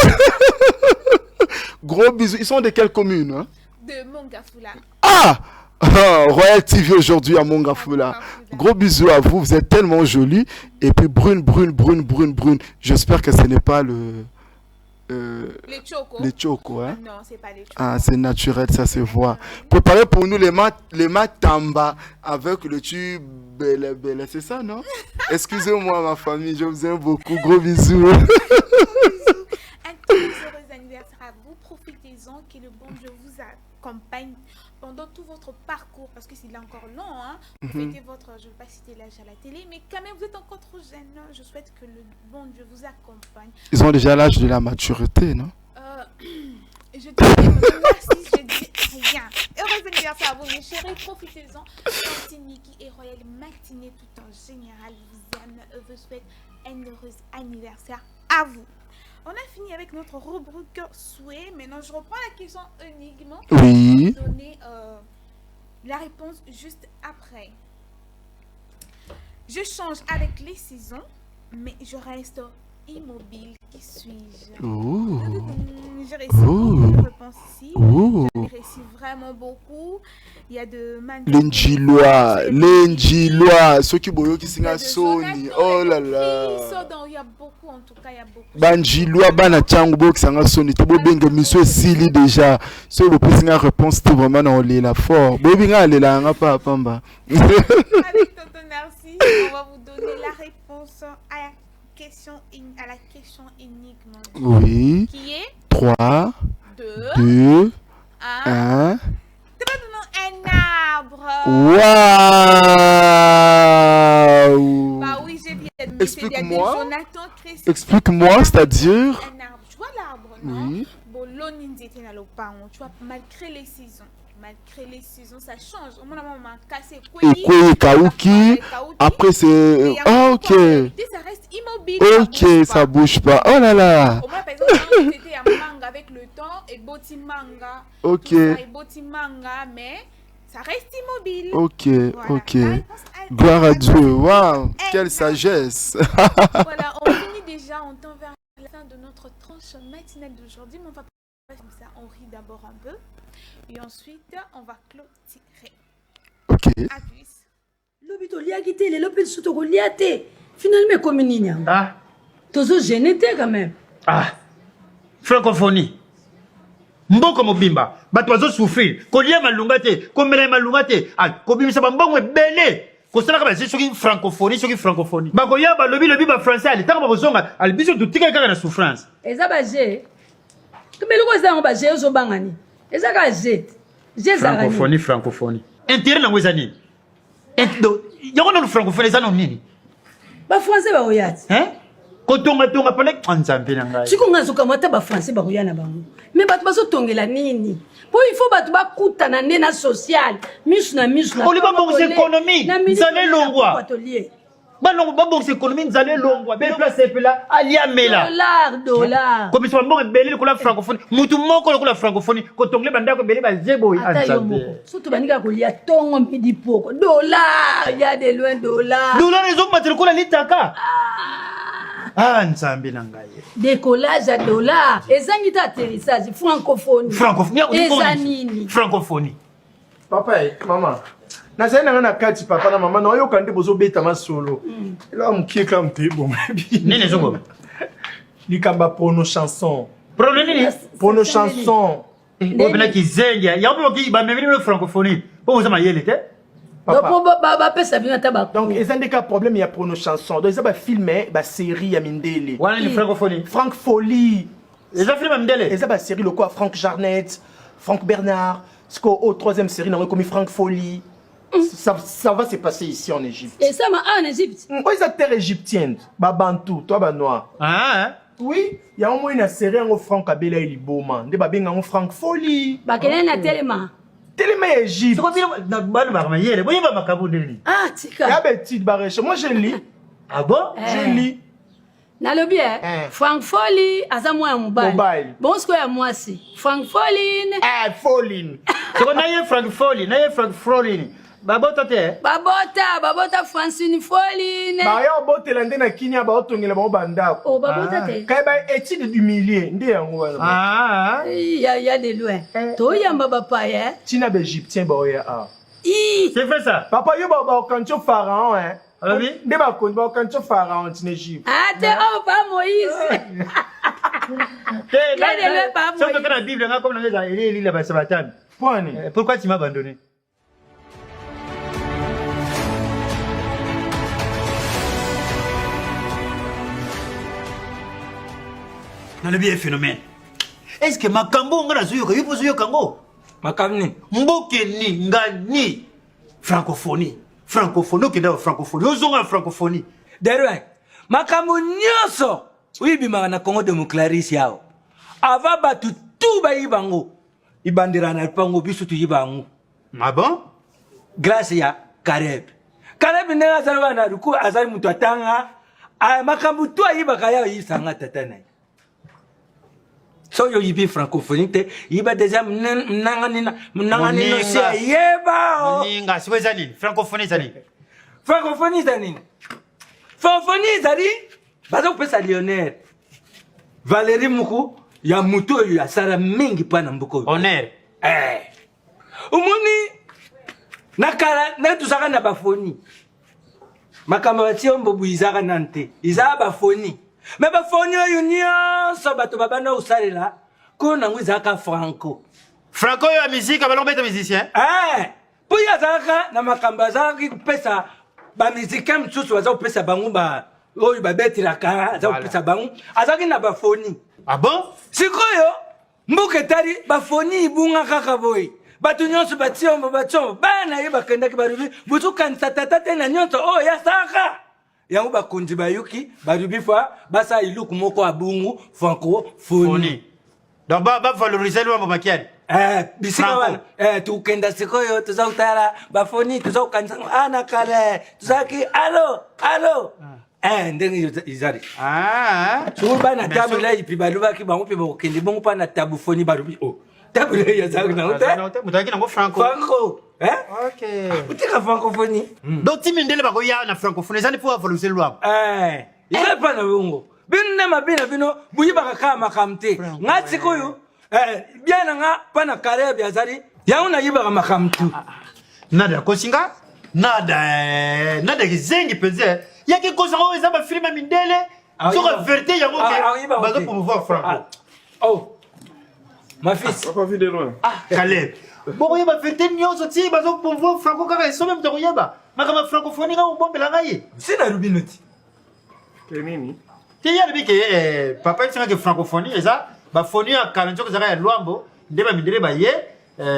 Gros bisous. Ils sont de quelle commune? Hein? De Mongafula. Ah! Royal TV aujourd'hui à Mongafula. Gros bisous à vous, vous êtes tellement jolis. Et puis brune. J'espère que ce n'est pas les chocos. Les chocos, hein? Non, c'est pas les chocos. Ah, c'est naturel, ça se voit. Préparez pour nous les matamba avec le tube belle, c'est ça, non? Excusez-moi, ma famille, je vous aime beaucoup. Gros bisous. Un très heureux anniversaire à vous. Profitez profitez-en, que le bon Dieu vous accompagne pendant tout votre parcours, parce que c'est encore long, hein. Vous fêtez votre, je ne vais pas citer l'âge à la télé, mais quand même, vous êtes encore trop jeune. Je souhaite que le bon Dieu vous accompagne. Ils ont déjà l'âge de la maturité, non? Je te dis merci, je dis rien. Heureux anniversaire à vous, mes chéris, profitez-en. Tante Niki et Royal Matinée tout en général vous aime, vous souhaite un heureux anniversaire à vous. On a fini avec notre rubrique souhait. Maintenant, je reprends la question énigme. Oui. Je vais donner la réponse juste après. Je change avec les saisons, mais je reste immobile. Qui suis-je? J'ai réussi beaucoup de réponses ici. J'ai réussi vraiment beaucoup. Il y a de Lenjilois, ceux qui boyo qui singa Sony. Oh là là. Il y a beaucoup, en tout cas, il y a beaucoup. Banjilois, bana changu bo qui singa Sony. Tu bo benga monsieur Sili déjà. Ce le plus singa réponse tu vraiment on la fort. Bo binga le la nga pa pamba. Avec tonton Narcisse, on va vous donner la réponse à la question énigme. Oui. Qui est 3, 2, 1. Un arbre. Waouh. Bah oui, j'ai bien admis. Explique-moi. Jonathan Christ. Explique-moi, c'est-à-dire. Un arbre. Tu vois l'arbre, non? Oui. Bon, l'oninzete na lopango. Tu vois, malgré les saisons. Malgré les saisons, ça change. Au moins, on m'a cassé. Et quoi, Kauki. Après, c'est. Ah, ok. Ça reste immobile. Ok, ça bouge pas. Oh là là. Au moins, par exemple, c'était un manga avec le temps et boti manga. Ok. Et boti manga, mais ça reste immobile. Ok, Voilà. ok. Gloire à Dieu. Waouh, quelle sagesse. Voilà, on finit déjà. On tend vers la fin de notre tranche matinale d'aujourd'hui. Mais on va pas comme ça. On rit d'abord un peu. Et ensuite, on va clôturer. Ok. À plus. Lobito liaki te lelo pe suto ko liate. Finalement comme nini. Ah. Tozo gêné te quand même. Ah. Francophonie. Mboko mobimba. Bato bazo souffrir. Kolia malunga te, komela malunga te. Ah, kobimisa bambongo ebele. Kosala ka basi soki francophonie. Bakoya ba lobi ba français ali tanga bazonga ali biso tutika kaka na souffrance. Eza ba je. Kebelo ko za ba je zo bangani. Eza ka je. Je za Francophonie. Intérêt na wezani. Yako na francophonie za no nini? Ba français ba oyati. Hein? Kotonga pale nzambe na ngai. Siko ngazo kamata ba français ba oyana bango. Mais bato bazo tongela nini? Po il faut bato ba kutana na social. Misu na. Oliba bongo économie. Nzale longwa. Balongo babongo économie nzale longwa. Be place epela alia mela. Dollar. Comme ça bongo belé ko la francophonie. Mutu moko ko la francophonie. Ko tongle banda ko belé ba zebo nzambe. Surtout banika ko lia tongo midi poko. Dollar, ya de loin dollar. Dollar ezo matel ko la litaka. Ah, nzambe na ngai. Décollage à dollar. Ezangita atterrissage francophonie. Francophonie. Papa, maman. Nazali na kati papa na maman na yo kande bozo beta masolo. Là mkie kam te bon. Nene zongo. Likamba prono chanson. Prono chanson. O bena ki zenga. Ya obo ki ba memeli no francophonie. Po mo sama yele te. Donc, ils ont des cas problème, il y a pour nos chansons. Donc, ils ont filmé une série à Mindele. Voilà la francophonie. Franck Folie. Ils ont filmé à Mindele. Ils ont une série, le quoi, Franck Jarnet, Franck Bernard. Ce qu'au troisième série, on a commis Franck Folie. Ça va se passer ici en Égypte. Et ça, en Égypte. Oui, les acteurs égyptiens. Babantou, toi, Banois. Ah, oui, il y a au moins une série en Franck Abela et Liboma. Des babins en Franck Folie. Bakelen a tellement. Tellement Égypte. Ah, tika. Moi, je lis. Ah bon? Je lis. Nalobi, Franck Folie, aza moya mobile. Bon, ce que ya moi si. Franck Foline. Foline. C'est qu'on a Franck Folie, na Franck Foline. Babota te? Babota Francine Foline. Ba ya botela ndena kinya ba otongela ba banda. Oh, babota te. Kay ba étude du milieu, ndé yango wana. Ah. Ya de loin. To yamba papa ya. Tina ba égyptien ba oya ah. C'est fait ça. Papa yo ba kancho pharaon hein. Ah oui. Ndé ba ko ba kancho pharaon en Égypte. Ah te oh pas Moïse. Là de loin pas Moïse. Surtout que la Bible nga comme la il la ba sabatan. Pourquoi tu m'as abandonné? Dans le bien phénomène. est-ce que makambo nga nazoyoka yo pozo yokango makamni mboke ni ngani francophonie okenda francophonie ozonga francophonie derwe makambo nyonso oyibimaka na Congo démocratie yao ava batu tu bayibango ibandira na pango biso tuyibango ah bon grâce ya Kareb ndenge azali wana ruku azali mutu atanga makambo tu ayibaka yao yisanga tatana so yo yibi francophonie te yiba déjà mnangani no si yeba ninga siwe zani francophonie zani zali baza kupesa Lionel Valérie Muku ya mutu oyo asala mingi pana mbuko honneur umoni nakala netusaka na bafoni makambo batio mbobu izaka nante izaka bafoni me bafoni oyo nyonso bato babanda osalela ko nango izaka franco oyo ya musique balobeta musicien po yo azalaka na makambo azalaki kopesa bamusicien mosusu baza kopesa bango oyo babetelaka aza kopesa bango azalaki na bafoni ah bon sikoyo mboka etali bafoni ibunga kaka boye bato nyonso batiombo bana ye bakendaki barubi butukanisa tata te na nyonso oyo yasaka yango bakonzi bayuki barubi fa basa iluku moko abungu francophonie donc bavalorize lwambo makiani bisika wana tukenda sikoyo tuza kutala bafoni tuza kukanisa ana kale tuzaki alo ndenge izali soki bana tabula ipi balobaki bango mpe bakokende bongo mpa na tabufoni balubi tabula yazalaki nango te mutaki nango franco utika francophonie donc ti mindele bakoya na francophonie ezali mpo bavalorize lwambo ezali mpa na bongo bino nde mabe na bino buyibaka kaka makambo te nga sikoyo bia na nga mpa na Karebe azali yango nayibaka makambo tu nada kosinga nada kizengi mpenza yaki kozanga oyo eza bafilme mindele soka vérité yango ke bazo promouvoir franco ma fils papa vide loin Caleb bokoyeba vérité nyonso ti bazo promouvoir franco kaka esome mutu akoyeba makambo francophonie nga obombela ngai sina lubino ti ke nini te ye alobi ke papa etisangaki francophonie eza bafoni ya kala nzoko ezaka ya lwambo nde bamindele baye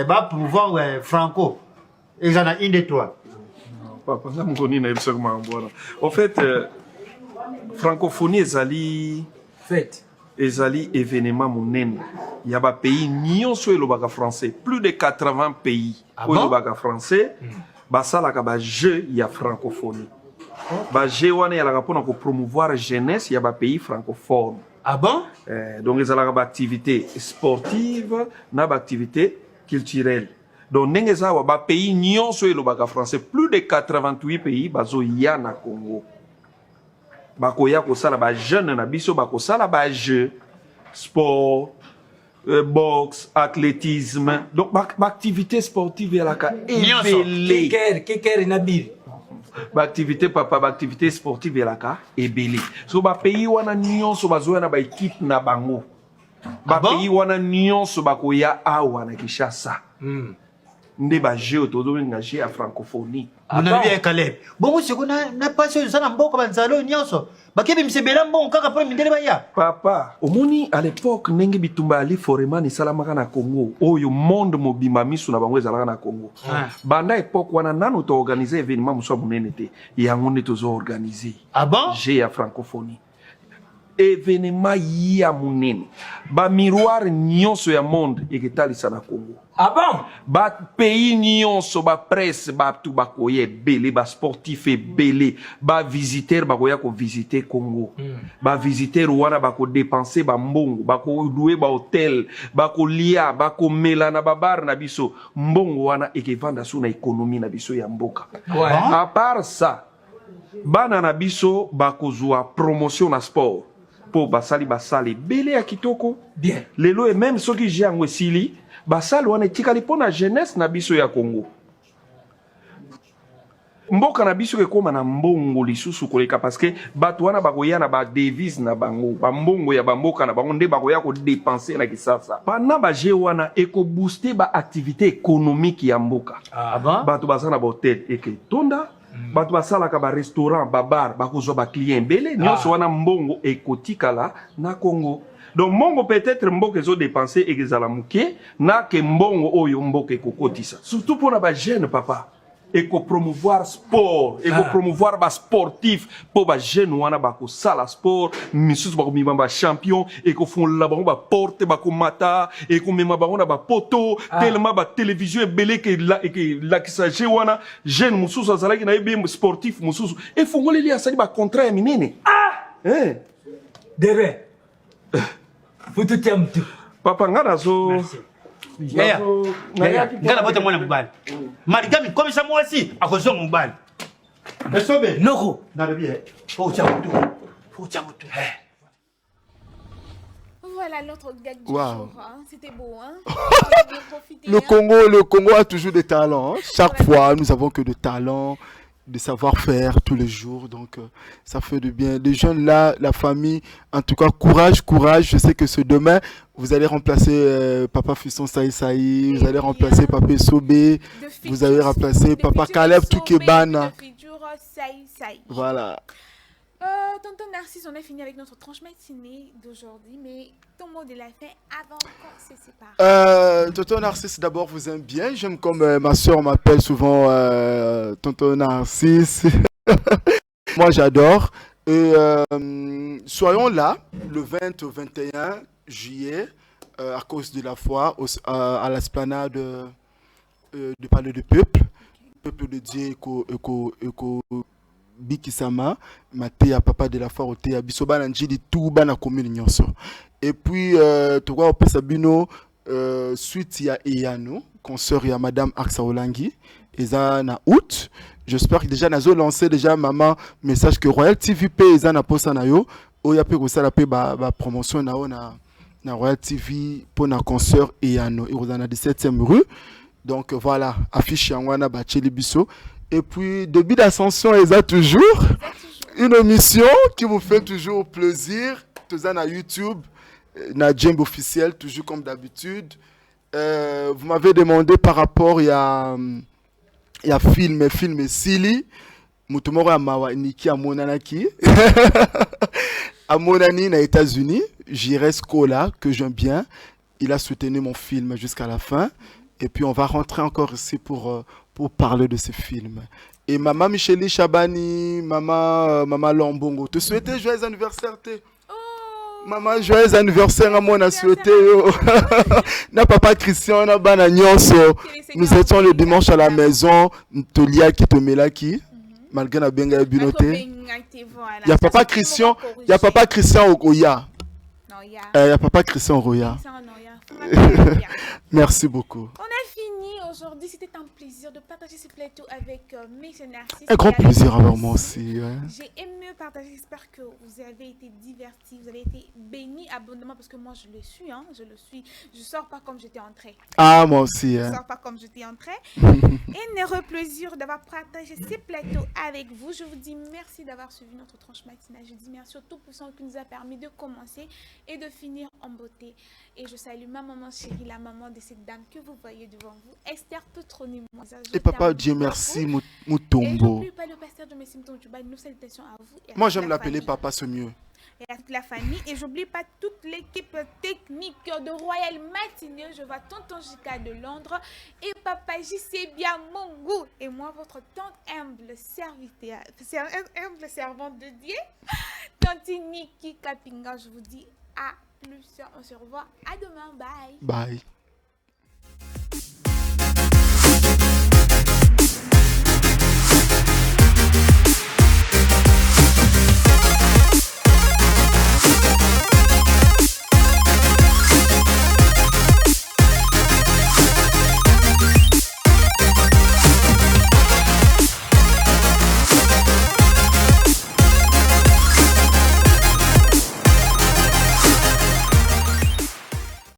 bapromouvoir franco eza na une de toi papa nga mokoni nayebisaki makambo wana en fait francophonie ezali événement monene ya bapays nyonso elobaka français plus de 80 pays oyo elobaka français basalaka bajeu ya francophonie bajeu wana eyalaka mpona kopromouvoir jeunesse ya bapays francophone donc ezalaka baactivité sportive na baactivité culturelle donc ndenge eza awa bapays nyonso elobaka français plus de 88 pays bazoya na Congo bakoya kosala bajeune na biso bakosala bajeu sport boxe athlétisme donc baactivité sportive elaka ebele kekere na biri baactivité papa baactivité sportive elaka ebele so bapays wana nyonso bazoya na baéquipe na bango bapays wana nyonso bakoya awa na Kinshasa nde bajeu tozobenga jeu ya francophonie munabi ya Caleb bongo siko na pasi oyo na mboka banzala oyo nyonso bakebimisa ebele mbongo kaka mpo mindele baya papa omoni à l'époque ndenge bitumba ali foreman esalamaka na Congo oyo monde mobimba miso na bango ezalaka na Congo banda époque wana nano toorganize événement mosu ya monene te yango nde tozoorganize jeu ya francophonie événement ya monene bamiroir nyonso ya monde eketalisa na Congo bapays nyonso bapresse batu bakoya ebele basportif ebele bavisiteur bakoya kovisite Congo bavisiteur wana bakodepense bambongo bakolue bahotel bakolia bakomela na babar na biso mbongo wana ekevanda so na ekonomi na biso ya mboka à part ça bana na biso bakozwa promotion na sport po basali ebele ya kitoko bien lelo et même soki je yango esili basali wana etikali mpo na jeunesse na biso ya Congo mboka na biso ekoma na mbongo lisusu koleka parce que bato wana bakoya na badevise na bango bambongo ya bamboka na bango nde bakoya kodepense na Kisasa pendant baje wana ekobooste baactivité économique ya mboka bato baza na bahotel eketonda bato basalaka barestaurant babar bakozwa baclient ebele nyonso wana mbongo ekotikala na Congo donc mongo peut-être mboka ezo dépenser ezala muke na ke mbongo oyo mboka ekokotisa surtout mpona bajeune papa promouvoir sport promouvoir basportif mpo bajeune wana bakosala sport misusu bakomema bachampion ekofongolela bango baporte bakomata ekomema bango na bapoto tellement batelevizio ebele ekelakisa je wana jeune mosusu azalaki na ye bien sportif mosusu efongoleli asali bacontrat ya minene Dere. Futu tiamtu. papa nga nazo ngana bote mwana mobali maligami komisa mwasi akozonga mobali esobe Noko. nalobi Faut tiamtu. Faut tiamtu. Voilà notre gag du Wow. jour. Hein. C'était beau. Hein. On va bien profiter, Le Congo a toujours des talents. Hein. Chaque fois, nous avons que de talents, de savoir-faire tous les jours. Donc, ça fait du bien. Les jeunes là, la famille, en tout cas, courage, courage. Je sais que ce demain, vous allez remplacer Papa Fiston Saï Saï, vous allez remplacer Papa Sobé, vous allez remplacer Papa Caleb Toukebana. Voilà. Tonton Narcisse, on a fini avec notre tranche matinée d'aujourd'hui, mais ton mot de la fin avant qu'on se sépare. Tonton Narcisse, d'abord, vous aime bien. J'aime comme ma soeur m'appelle souvent Tonton Narcisse. Moi, j'adore. Et soyons là le 20 au 21 juillet à cause de la foi à l'esplanade de Palais du Peuple. Peuple de Dieu, Bikisama, Matéa, papa de la foi, Otéa, Bisoba, Nanjidi, tout bana commune nyonso. Et puis, tu vois, au Sabino, suite, il y a Eyano, consoeur, il y a Madame Aksa Olangi, et ça, na août. J'espère que déjà, nous avons lancé déjà, maman, message que Royal TV P, et ça, na posa na yo, ou ya pe ça la pe ba promotion na Royal TV, pour na consoeur Eyano, et on a 17e rue. Donc, voilà, affiche Yangwana, Bacheli Bisso. Et puis, début d'ascension, il y a toujours une émission qui vous fait toujours plaisir. Tout ça, sur YouTube, na Djembe officiel, toujours comme d'habitude. Vous m'avez demandé par rapport, il y a film Silly. Mutumoro ya mawa niki amonanaki. Amonani na États-Unis, J'irai Scola, que j'aime bien. Il a soutenu mon film jusqu'à la fin. Et puis, on va rentrer encore ici pour parler de ce film. Et maman Micheli Chabani, maman Lombongo, te souhaiter joyeux anniversaire. Maman, joyeux anniversaire à moi, on a souhaité. Na papa Christian, na bana nyonso. Nous étions le dimanche à la maison. Tolia qui te met là qui. Malgré la benga binoté. Il y a papa Christian, Oya. Il y a papa Christian Roya. Merci beaucoup. On a fini aujourd'hui. C'était un plaisir de partager ce plateau avec Monsieur Narcisse. Un grand plaisir à moi aussi. Ouais. J'ai aimé partager. J'espère que vous avez été divertis, vous avez été bénis abondamment parce que moi je le suis. Hein, je le suis. Je sors pas comme j'étais entrée. Ah, moi aussi. Je sors pas comme j'étais entrée. Un heureux plaisir d'avoir partagé ces plateaux avec vous. Je vous dis merci d'avoir suivi notre tranche matinale. Je dis merci au Tout-Puissant qui nous a permis de commencer et de finir en beauté. Et je salue ma maman chérie, la maman de cette dame que vous voyez devant vous, Esther Petroni. Et papa, Dieu merci, Moutombo. Et n'oublie pas le pasteur de Messim Tontuba. Nos salutations à vous. Moi, j'aime l'appeler papa, c'est mieux. Et à toute la famille. Et j'oublie pas toute l'équipe technique de Royal Matinée. Je vois Tonton Jika de Londres et Papa JC bien Mongo. Et moi, votre tante humble servante de Dieu, Tante Niki Kapinga. Je vous dis à plus. On se revoit à demain. Bye. Bye.